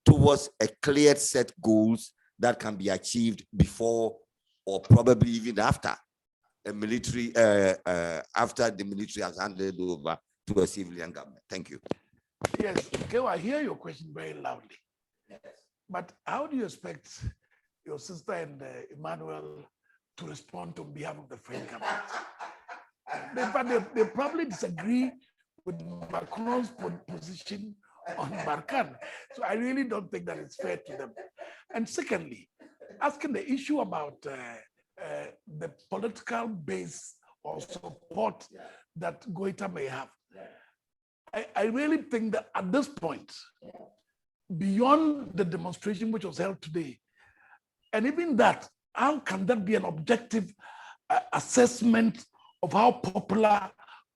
towards a clear set goals that can be achieved before or probably even after a military, after the military has handed over to a civilian government. Thank you. Yes, Kewa, I hear your question very loudly. Yes. But how do you expect your sister and Emmanuel to respond on behalf of the French government? They probably disagree with Macron's position on Barkhane. So I really don't think that it's fair to them. And secondly, asking the issue about the political base or support that Goita may have. I really think that at this point, beyond the demonstration which was held today, and even that, how can that be an objective assessment of how popular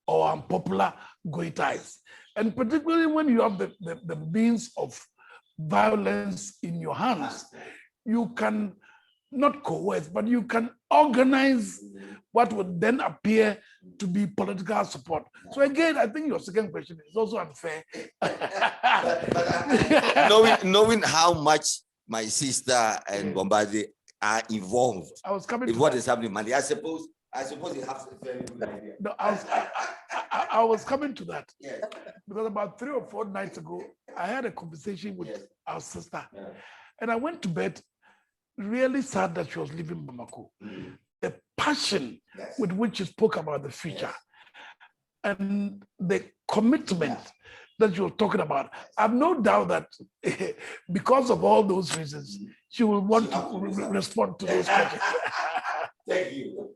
or unpopular Goita is? And particularly when you have the means of violence in your hands, you can not coerce, but you can organize what would then appear to be political support. So again, I think your second question is also unfair. knowing how much my sister and Bombardier are involved in what is happening in Mali, I suppose you have a very good idea. No, I was coming to that. Yes. Because about 3 or 4 nights ago, I had a conversation with our sister. Yeah. And I went to bed really sad that she was leaving Bamako. The passion with which she spoke about the future and the commitment that you were talking about, I have no doubt that because of all those reasons, she will want to respond to those questions. Thank you.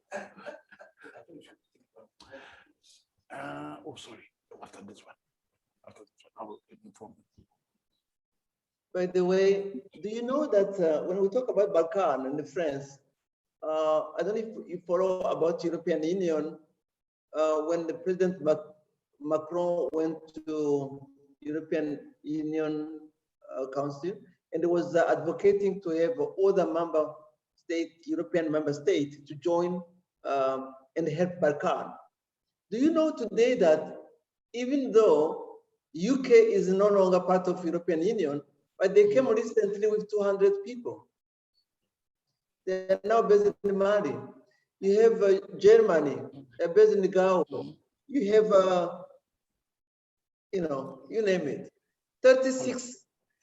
Oh, sorry. After this one, I will inform you. By the way, do you know that when we talk about Balkan and the France, I don't know if you follow about European Union, when the President Macron went to European Union Council, and he was advocating to have other European member state to join and help Balkan. Do you know today that even though UK is no longer part of European Union, but they came recently with 200 people. They are now based in Mali. You have Germany, based in Gao. You have, you name it. 36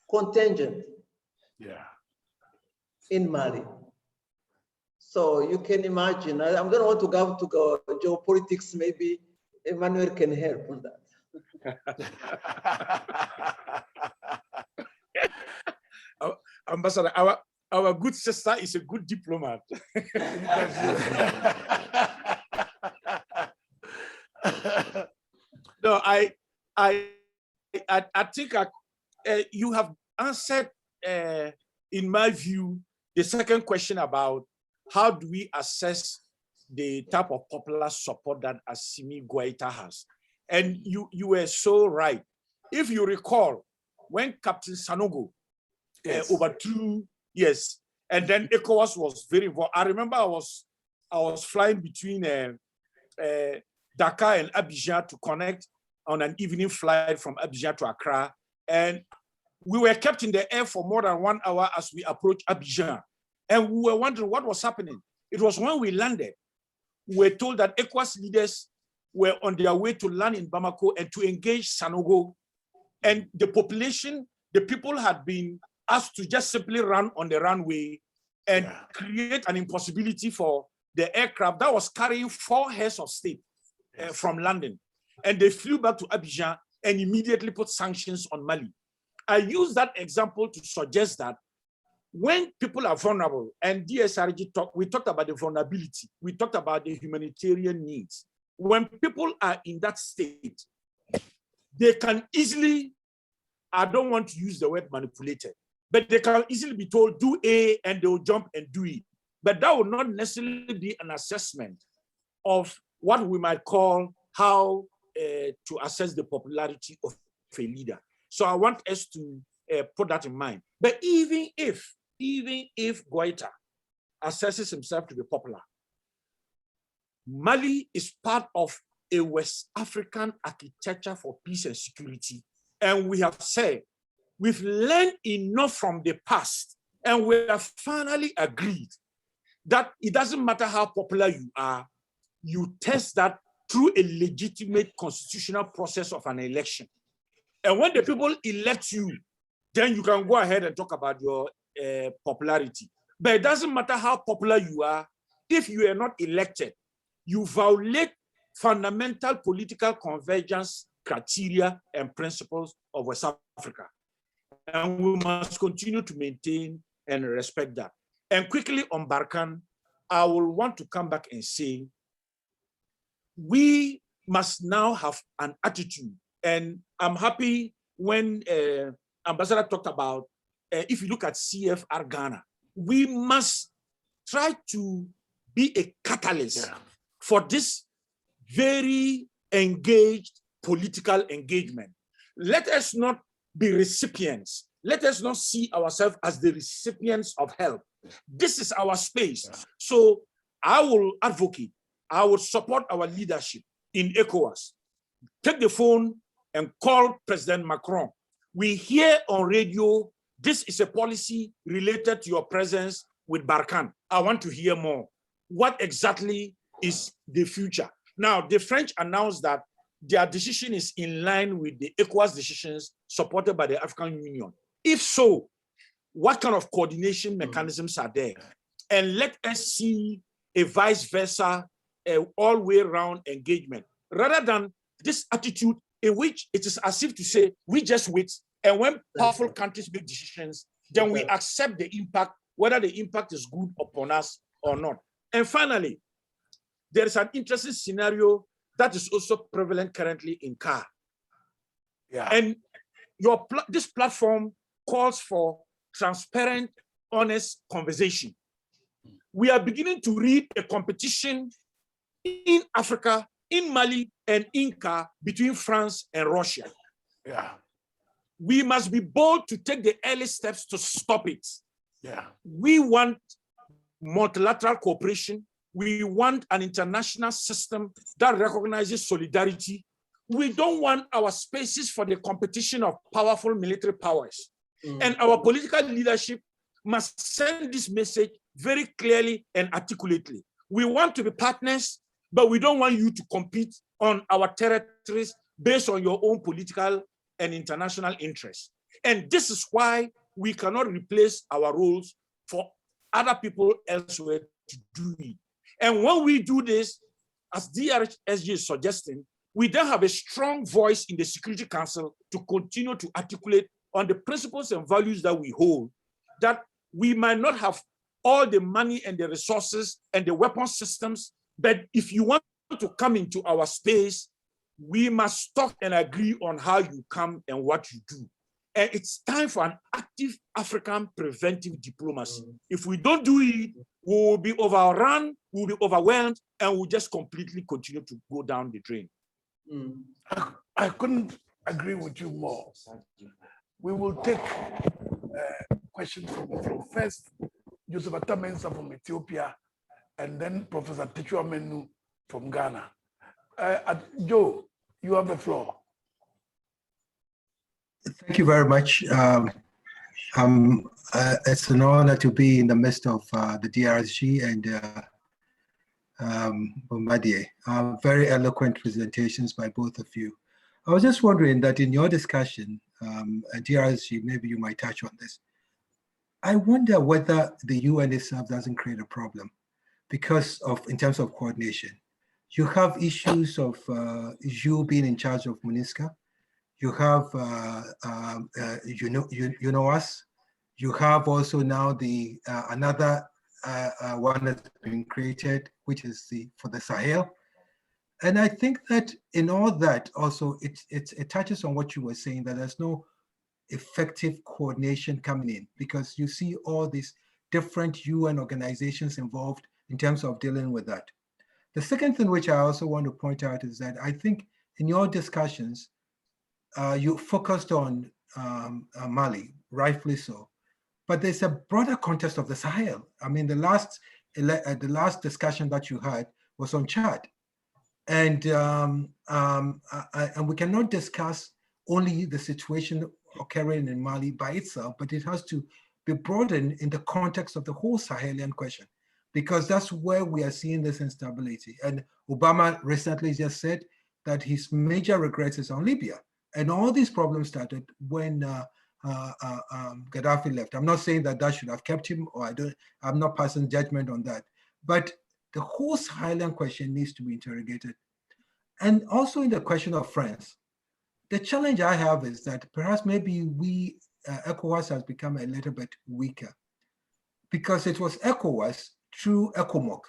contingent in Mali. So you can imagine, I'm going to want to go to geopolitics, maybe Emmanuel can help on that. Ambassador, our good sister is a good diplomat. No, I think you have answered, in my view, the second question about how do we assess the type of popular support that Assimi Goïta has. And you were so right. If you recall, when Captain Sanogo overthrew, yes, and then ECOWAS was very involved. I remember I was flying between Dakar and Abidjan to connect on an evening flight from Abidjan to Accra. And we were kept in the air for more than 1 hour as we approached Abidjan. And we were wondering what was happening. It was when we landed, we were told that ECOWAS leaders were on their way to land in Bamako and to engage Sanogo. And the population, the people had been asked to just simply run on the runway and create an impossibility for the aircraft that was carrying 4 heads of state from London. And they flew back to Abidjan and immediately put sanctions on Mali. I use that example to suggest that when people are vulnerable, and DSRG we talked about the vulnerability, we talked about the humanitarian needs. When people are in that state, they can easily, I don't want to use the word manipulated, but they can easily be told, do A, and they'll jump and do it. But that would not necessarily be an assessment of what we might call how to assess the popularity of a leader. So I want us to put that in mind. But even if Goïta assesses himself to be popular, Mali is part of a West African architecture for peace and security. And we have said, we've learned enough from the past, and we have finally agreed that it doesn't matter how popular you are, you test that through a legitimate constitutional process of an election. And when the people elect you, then you can go ahead and talk about your popularity. But it doesn't matter how popular you are, if you are not elected, you violate fundamental political convergence criteria and principles of West Africa. And we must continue to maintain and respect that. And quickly on Barkhane, I will want to come back and say, we must now have an attitude. And I'm happy when Ambassador talked about, if you look at CFR Ghana, we must try to be a catalyst for this very engaged political engagement. Let us not be recipients. Let us not see ourselves as the recipients of help. This is our space. So I will advocate, I will support our leadership in ECOWAS. Take the phone and call President Macron. We hear on radio, this is a policy related to your presence with Barkhane. I want to hear more. What exactly is the future? Now, the French announced that their decision is in line with the ECOWAS decisions supported by the African Union. If so, what kind of coordination mechanisms are there? And let us see a vice versa, all-way round engagement, rather than this attitude in which it is as if to say, we just wait, and when powerful countries make decisions, then we accept the impact, whether the impact is good upon us or not. And finally, there is an interesting scenario that is also prevalent currently in CAR. And this platform calls for transparent, honest conversation. We are beginning to read a competition in Africa, in Mali, and in CAR between France and Russia. We must be bold to take the early steps to stop it. We want multilateral cooperation. We want an international system that recognizes solidarity. We don't want our spaces for the competition of powerful military powers. And our political leadership must send this message very clearly and articulately. We want to be partners, but we don't want you to compete on our territories based on your own political and international interests. And this is why we cannot replace our roles for other people elsewhere to do it. And when we do this, as DRSG is suggesting, we then have a strong voice in the Security Council to continue to articulate on the principles and values that we hold, that we might not have all the money and the resources and the weapon systems, but if you want to come into our space, we must talk and agree on how you come and what you do. And it's time for an active African preventive diplomacy. If we don't do it, we will be overrun, we will be overwhelmed, and we'll just completely continue to go down the drain. I couldn't agree with you more. We will take questions from the floor. First, Joseph Atamensa from Ethiopia, and then Professor Techu Amenu from Ghana. Joe, you have the floor. Thank you very much. It's an honor to be in the midst of the DRSG and Bombadier. Very eloquent presentations by both of you. I was just wondering that in your discussion, at DRSG, maybe you might touch on this. I wonder whether the UN itself doesn't create a problem because of, in terms of coordination. You have issues of you being in charge of MONUSCO. You have, you know us. You have also now the another one that's been created, which is for the Sahel. And I think that in all that also, it touches on what you were saying, that there's no effective coordination coming in because you see all these different UN organizations involved in terms of dealing with that. The second thing which I also want to point out is that I think in your discussions, you focused on Mali, rightfully so, but there's a broader context of the Sahel. I mean, the last discussion that you had was on Chad, and we cannot discuss only the situation occurring in Mali by itself, but it has to be broadened in the context of the whole Sahelian question, because that's where we are seeing this instability. And Obama recently just said that his major regrets is on Libya. And all these problems started when Gaddafi left. I'm not saying that that should have kept him, or I'm not passing judgment on that. But the whole Sahelian question needs to be interrogated. And also in the question of France, the challenge I have is that perhaps maybe ECOWAS has become a little bit weaker because it was ECOWAS through ECOMOG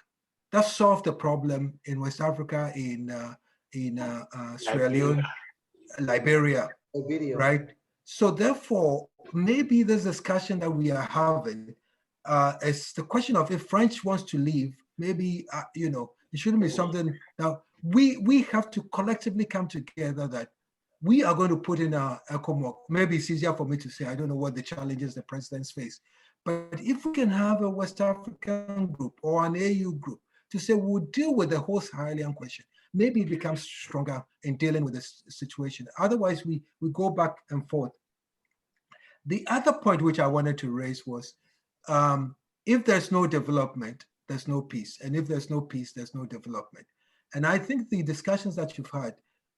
that solved the problem in West Africa, in Sierra Leone, Liberia, right? So therefore, maybe this discussion that we are having is the question of if France wants to leave, maybe, it shouldn't be something. Now, we have to collectively come together that we are going to put in our ECOMOG. Maybe it's easier for me to say, I don't know what the challenges the presidents face. But if we can have a West African group or an AU group to say we'll deal with the whole Sahelian question, maybe it becomes stronger in dealing with this situation. Otherwise, we go back and forth. The other point which I wanted to raise was, if there's no development, there's no peace. And if there's no peace, there's no development. And I think the discussions that you've had,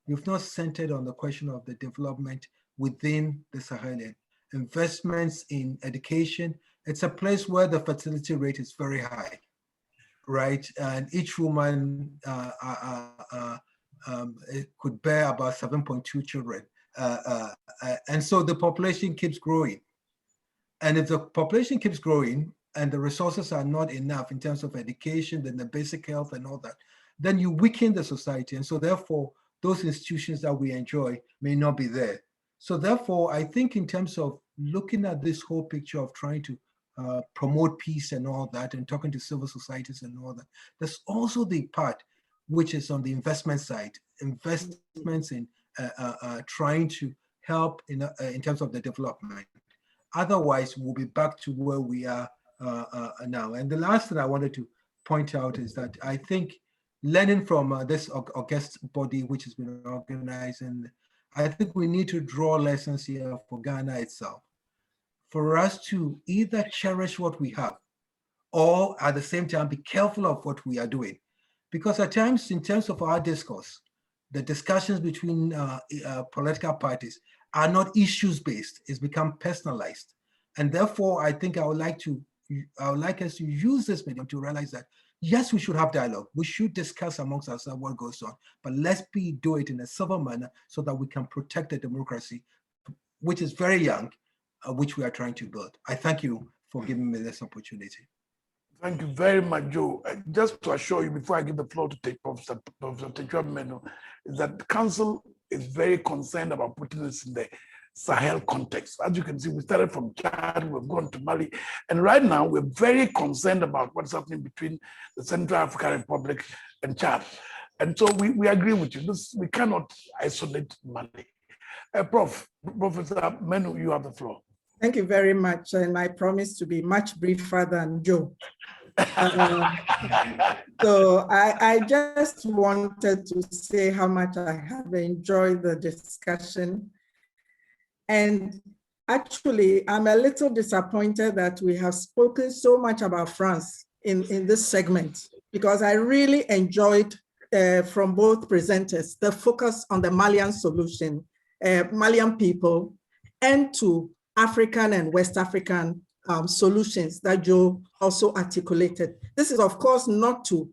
you've not centered on the question of the development within the Sahelian. Investments in education, it's a place where the fertility rate is very high, right? And each woman could bear about 7.2 children. And so the population keeps growing. And if the population keeps growing and the resources are not enough in terms of education and the basic health and all that, then you weaken the society. And so therefore, those institutions that we enjoy may not be there. So therefore, I think in terms of looking at this whole picture of trying to promote peace and all that, and talking to civil societies and all that, there's also the part which is on the investment side, investments in trying to help in terms of the development. Otherwise, we'll be back to where we are now. And the last thing I wanted to point out is that I think learning from this august body which has been organized, and I think we need to draw lessons here for Ghana itself, for us to either cherish what we have or at the same time be careful of what we are doing. Because at times, in terms of our discourse, the discussions between political parties are not issues-based, it's become personalized. And therefore, I think I would like us to use this medium to realize that, yes, we should have dialogue. We should discuss amongst ourselves what goes on, but let's do it in a civil manner so that we can protect the democracy, which is very young, which we are trying to build. I thank you for giving me this opportunity. Thank you very much, Joe. Just to assure you, before I give the floor to take Professor Tejua Menu, is that the council is very concerned about putting this in the Sahel context. As you can see, we started from Chad, we've gone to Mali, and right now we're very concerned about what's happening between the Central African Republic and Chad. And so we agree with you. We cannot isolate Mali. Professor Menu, you have the floor. Thank you very much. And I promise to be much briefer than Joe. So I just wanted to say how much I have enjoyed the discussion. And actually, I'm a little disappointed that we have spoken so much about France in this segment, because I really enjoyed from both presenters the focus on the Malian solution, Malian people, and to African and West African solutions that Joe also articulated. This is, of course, not to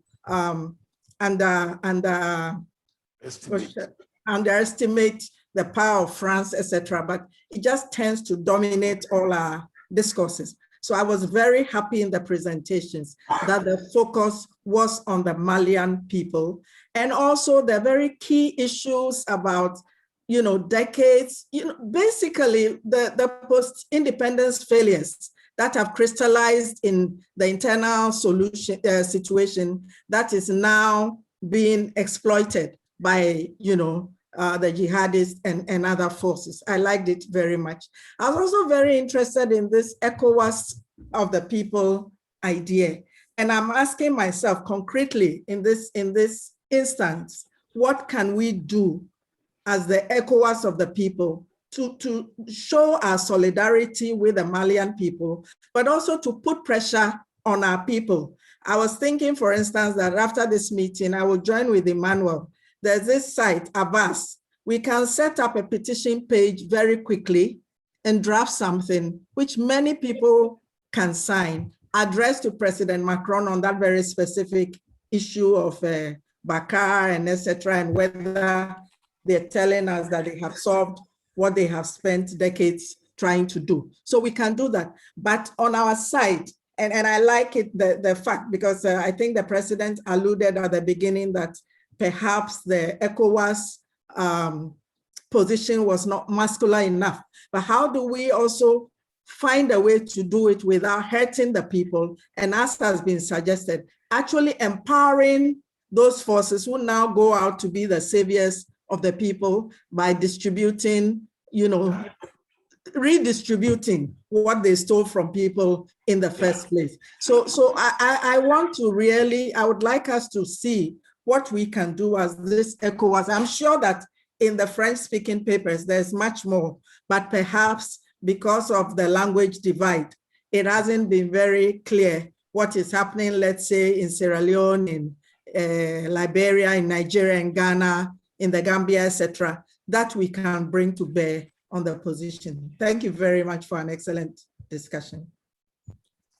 underestimate the power of France, etc., but it just tends to dominate all our discourses. So I was very happy in the presentations that the focus was on the Malian people, and also the very key issues about decades, basically the post-independence failures that have crystallized in the internal solution situation that is now being exploited by, the jihadists and other forces. I liked it very much. I was also very interested in this ECOWAS of the people idea. And I'm asking myself concretely in this instance, what can we do as the ECOWAS of the people to show our solidarity with the Malian people, but also to put pressure on our people? I was thinking, for instance, that after this meeting, I will join with Emmanuel. There's this site, Abbas. We can set up a petition page very quickly and draft something which many people can sign, addressed to President Macron on that very specific issue of Bakar and etc., and whether they're telling us that they have solved what they have spent decades trying to do. So we can do that. But on our side, and I like it, the fact, because I think the president alluded at the beginning that perhaps the ECOWAS position was not muscular enough. But how do we also find a way to do it without hurting the people? And as has been suggested, actually empowering those forces who now go out to be the saviors of the people by distributing, redistributing what they stole from people in the first place. So I want to really, I would like us to see what we can do as this ECOWAS. I'm sure that in the French-speaking papers, there's much more, but perhaps because of the language divide, it hasn't been very clear what is happening, let's say, in Sierra Leone, in Liberia, in Nigeria, in Ghana, in the Gambia, etc., that we can bring to bear on the position. Thank you very much for an excellent discussion.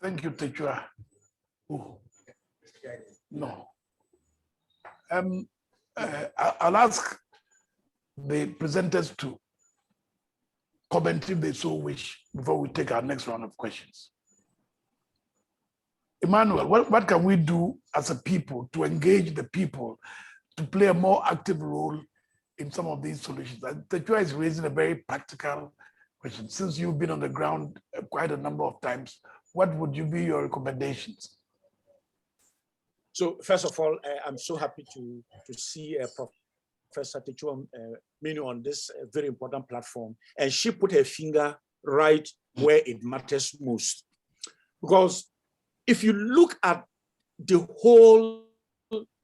Thank you, Tejua. No. I'll ask the presenters to comment if they so wish before we take our next round of questions. Emmanuel, what can we do as a people to engage the people to play a more active role in some of these solutions? Tejua is raising a very practical question. Since you've been on the ground quite a number of times, what would you be your recommendations? So first of all, I'm so happy to see Professor Tejua Menu on this very important platform. And she put her finger right where it matters most. Because if you look at the whole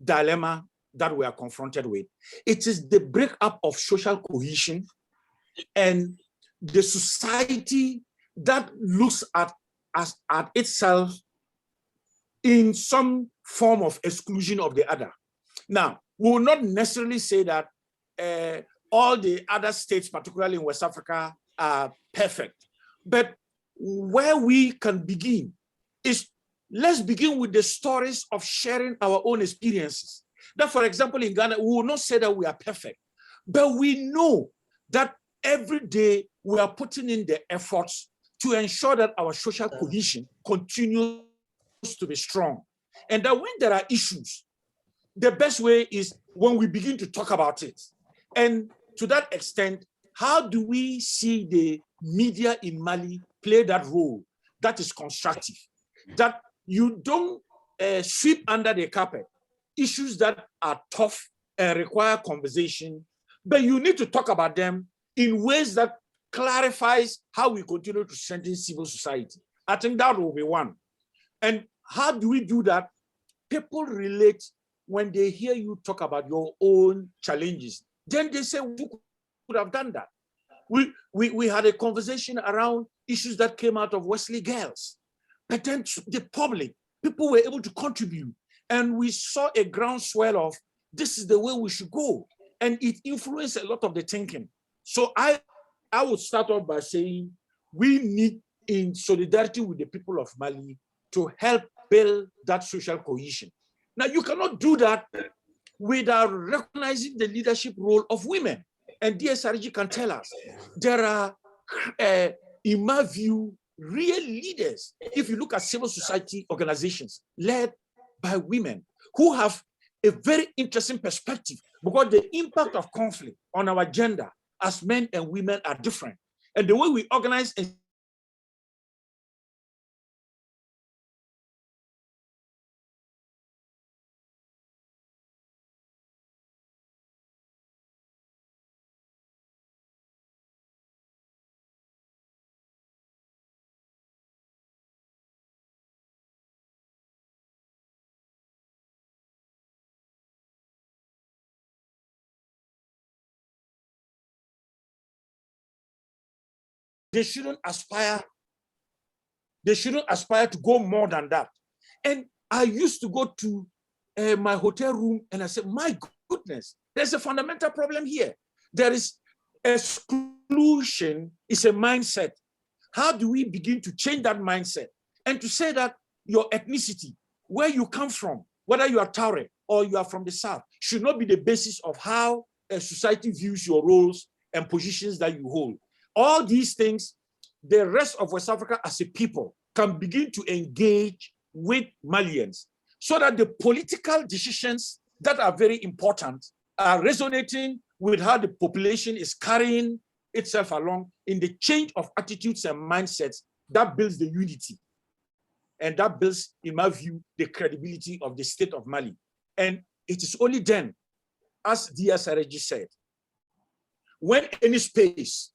dilemma that we are confronted with, it is the breakup of social cohesion and the society that looks at itself in some form of exclusion of the other. Now, we will not necessarily say that all the other states, particularly in West Africa, are perfect. But where we can begin is, let's begin with the stories of sharing our own experiences. That, for example, in Ghana, we will not say that we are perfect, but we know that every day we are putting in the efforts to ensure that our social cohesion continues to be strong. And that when there are issues, the best way is when we begin to talk about it. And to that extent, how do we see the media in Mali play that role that is constructive? That you don't sweep under the carpet issues that are tough and require conversation, but you need to talk about them in ways that clarifies how we continue to strengthen civil society. I think that will be one. And how do we do that? People relate when they hear you talk about your own challenges. Then they say, we could have done that. We had a conversation around issues that came out of Wesley Girls. But then the public, people were able to contribute. And we saw a groundswell of, this is the way we should go. And it influenced a lot of the thinking. So I would start off by saying, we need, in solidarity with the people of Mali, to help build that social cohesion. Now, you cannot do that without recognizing the leadership role of women. And DSRG can tell us, there are, in my view, real leaders. If you look at civil society organizations led by women who have a very interesting perspective, because the impact of conflict on our gender as men and women are different. And the way we organize and they shouldn't aspire to go more than that. And I used to go to my hotel room and I said, my goodness, there's a fundamental problem here. There is exclusion is a mindset. How do we begin to change that mindset? And to say that your ethnicity, where you come from, whether you are Taure or you are from the South, should not be the basis of how a society views your roles and positions that you hold. All these things, the rest of West Africa as a people can begin to engage with Malians so that the political decisions that are very important are resonating with how the population is carrying itself along in the change of attitudes and mindsets that builds the unity. And that builds, in my view, the credibility of the state of Mali. And it is only then, as DSRG said, when any space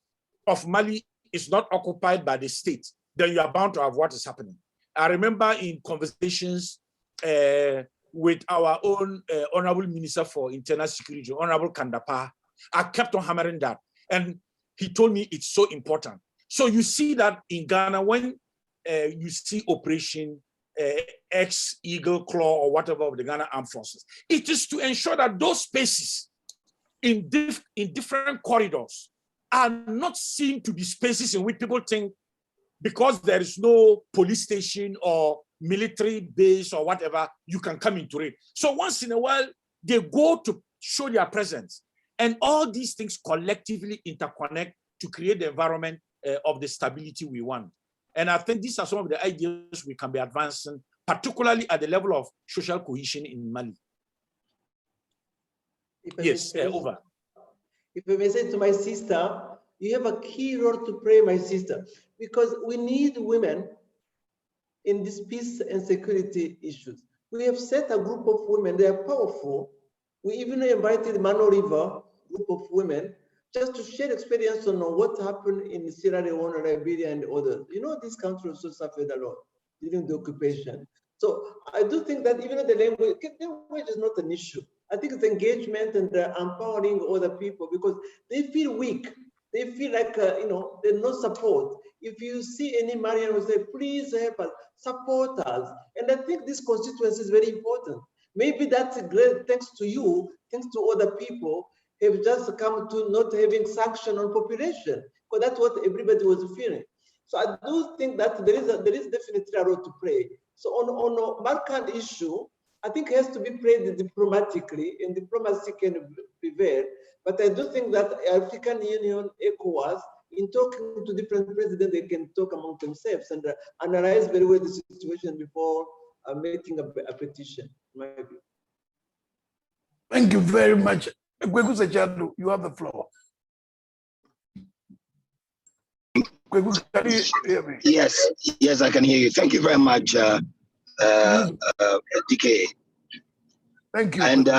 of Mali is not occupied by the state, then you are bound to have what is happening. I remember in conversations with our own Honorable Minister for Internal Security, Honorable Kandapa, I kept on hammering that. And he told me it's so important. So you see that in Ghana, when you see Operation Eagle Claw or whatever of the Ghana Armed Forces, it is to ensure that those spaces in different corridors are not seen to be spaces in which people think because there is no police station or military base or whatever, you can come into it. So once in a while, they go to show their presence. And all these things collectively interconnect to create the environment of the stability we want. And I think these are some of the ideas we can be advancing, particularly at the level of social cohesion in Mali. Yes, over. If I may say to my sister, you have a key role to play, my sister, because we need women in this peace and security issues. We have set a group of women, they are powerful. We even invited Mano River, group of women, just to share experience on what happened in Sierra Leone, Liberia, and others. You know, these countries also suffered a lot during the occupation. So I do think that even though the language is not an issue, I think it's engagement and empowering other people because they feel weak. They feel like, you know, there's no support. if you see any Malian who say, please help us, support us. And I think this constituency is very important. Maybe that's great, thanks to you, thanks to other people, have just come to not having sanction on population, because that's what everybody was fearing. So I do think that there is definitely a role to play. So on a Balkan issue, I think it has to be played diplomatically, and diplomacy can prevail. But I do think that African Union, ECOWAS, in talking to different presidents, they can talk among themselves and analyze very well the situation before making a petition, in my view. Thank you very much. Kweku Sechadu, you have the floor. Kweku, can you hear me? Yes, I can hear you. Thank you very much, DK. Thank you. And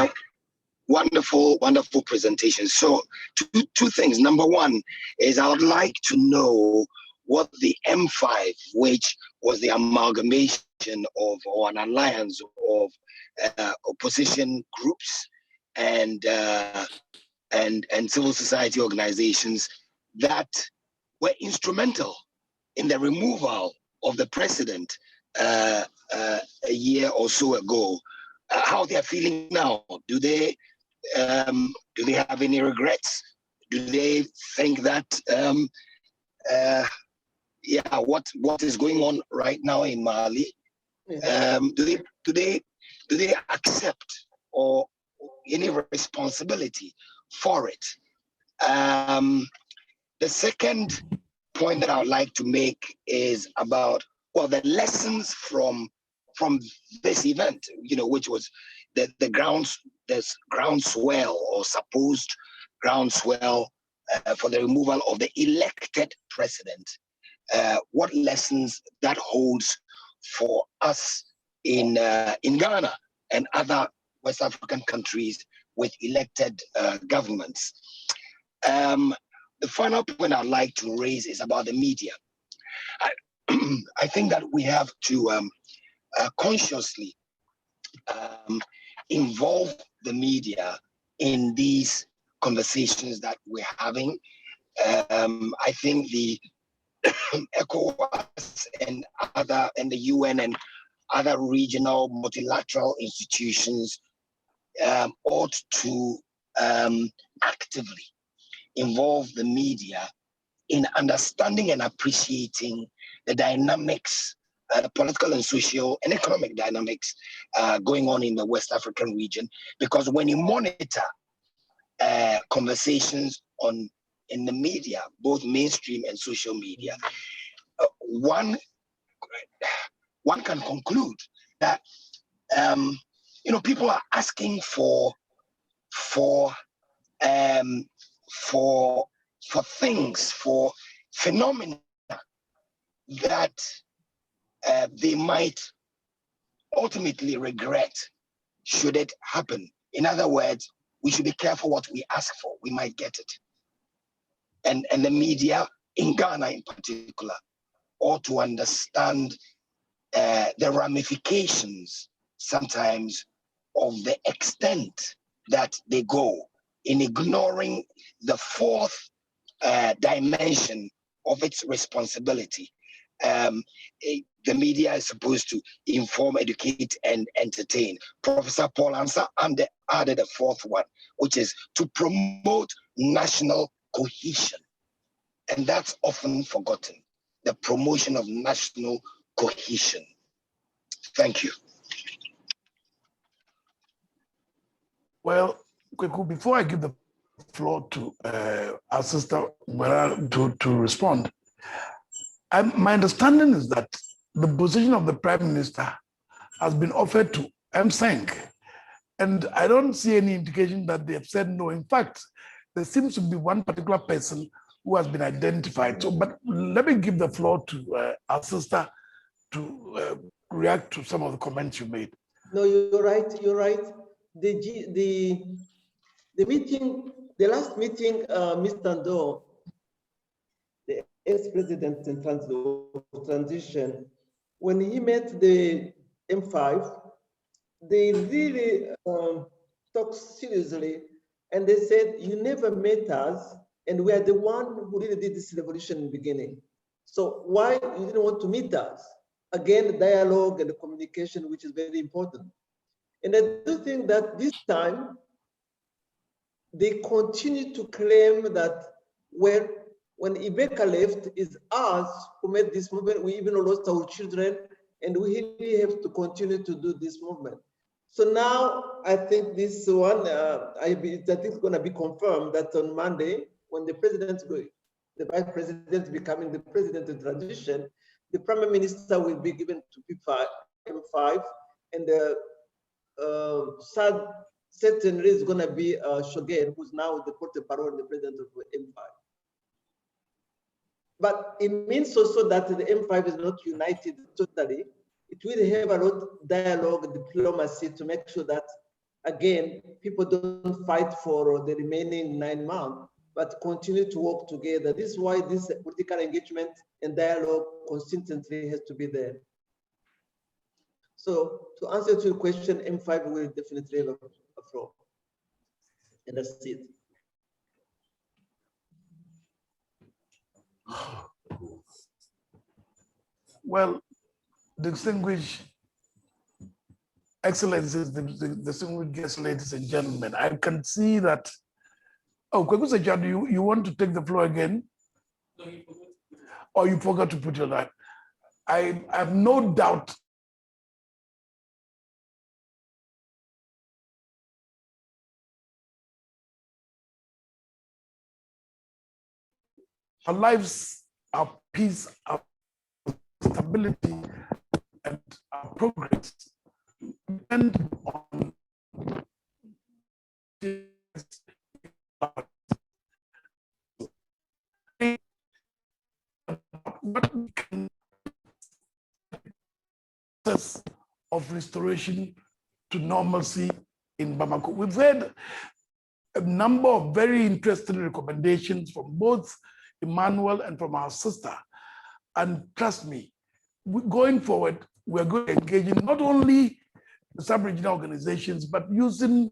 wonderful presentation. So two things. Number one is I would like to know what the M5, which was the amalgamation of or an alliance of opposition groups and civil society organizations that were instrumental in the removal of the president a year or so ago, how they are feeling now. Do they have any regrets? Do they think that what is going on right now in Mali? Do they accept or any responsibility for it? The second point that I would like to make is about the lessons from this event, which was the groundswell or supposed groundswell for the removal of the elected president. What lessons that holds for us in Ghana and other West African countries with elected governments. The final point I'd like to raise is about the media. I think that we have to consciously involve the media in these conversations that we're having. I think the ECOWAS and the UN and other regional multilateral institutions ought to actively involve the media in understanding and appreciating the dynamics, the political and social and economic dynamics going on in the West African region. Because when you monitor conversations in the media, both mainstream and social media, one can conclude that people are asking for things, for phenomena that they might ultimately regret should it happen. In other words, we should be careful what we ask for. We might get it. And the media in Ghana in particular ought to understand the ramifications sometimes of the extent that they go in ignoring the fourth dimension of its responsibility. The media is supposed to inform, educate, and entertain. Professor Paul Ansah added a fourth one, which is to promote national cohesion. And that's often forgotten, the promotion of national cohesion. Thank you. Well, Kweku, before I give the floor to our sister to respond, my understanding is that the position of the Prime Minister has been offered to MSENC, and I don't see any indication that they have said no. In fact, there seems to be one particular person who has been identified. So, but let me give the floor to our sister to react to some of the comments you made. No, you're right. You're right. The meeting, the last meeting, Mr. Ndo, the ex-president in transition, when he met the M5, they really talked seriously, and they said, "You never met us, and we are the one who really did this revolution in the beginning. So why you didn't want to meet us? Again, dialogue and the communication, which is very important. And I do think that this time, they continue to claim that when Ibeka left, it's us who made this movement. We even lost our children, and we really have to continue to do this movement. So now I think this one, I think it's going to be confirmed that on Monday, when the the vice president becoming the president of transition, the prime minister will be given to M5, and the certainly is going to be Shogun, who's now the porte-parole, the president of M5. But it means also that the M5 is not united totally. It will have a lot of dialogue, diplomacy to make sure that, again, people don't fight for the remaining 9 months, but continue to work together. This is why this political engagement and dialogue consistently has to be there. So to answer to your question, M5 will definitely have a floor. And that's it. Well, distinguished excellencies, distinguished guests, ladies and gentlemen, I can see that. Oh, Kwekusa Jadu, you want to take the floor again? Or you forgot to put your line? I have no doubt our lives, our peace, our stability, and our progress depend on what we can of restoration to normalcy in Bamako. We've heard a number of very interesting recommendations from both Emmanuel and from our sister. And trust me, going forward, we're going to engage in not only the sub-regional organizations, but using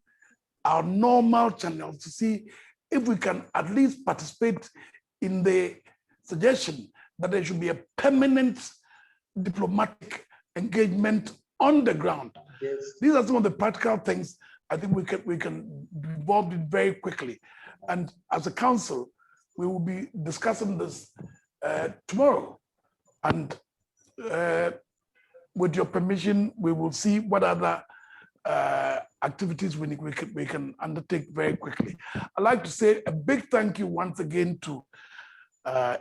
our normal channels to see if we can at least participate in the suggestion that there should be a permanent diplomatic engagement on the ground. Yes. These are some of the practical things I think we can be involved in very quickly. And as a council, we will be discussing this tomorrow. And with your permission, we will see what other activities we can undertake very quickly. I'd like to say a big thank you once again to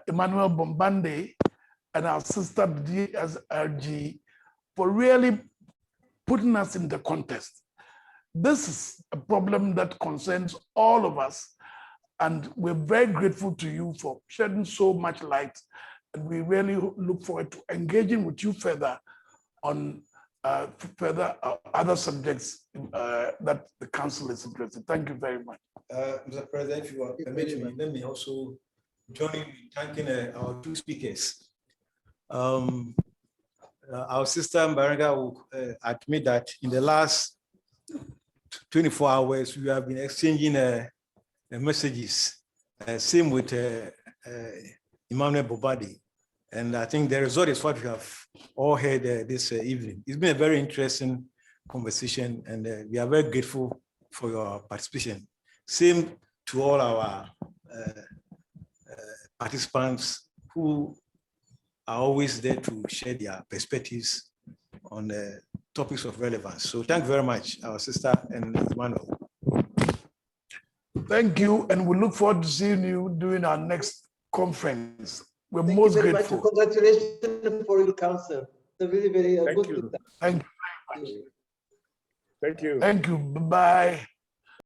Emmanuel Bombande and our sister DSRG for really putting us in the contest. This is a problem that concerns all of us, and we're very grateful to you for shedding so much light, and we really look forward to engaging with you further on other subjects that the council is interested. Thank you very much. Mr. President, if you are permitting me, let me also join in thanking our two speakers. Our sister Mbaraga will admit that in the last 24 hours, we have been exchanging messages, same with Emmanuel Bobadi. And I think the result is what we have all heard this evening. It's been a very interesting conversation, and we are very grateful for your participation. Same to all our participants who are always there to share their perspectives on the topics of relevance. So thank you very much, our sister and Emmanuel. Thank you, and we look forward to seeing you during our next conference. We're Thank most you very grateful. much. Congratulations for your council. It's a very, very Thank good you. Thank you. Thank you. Thank you. Bye-bye.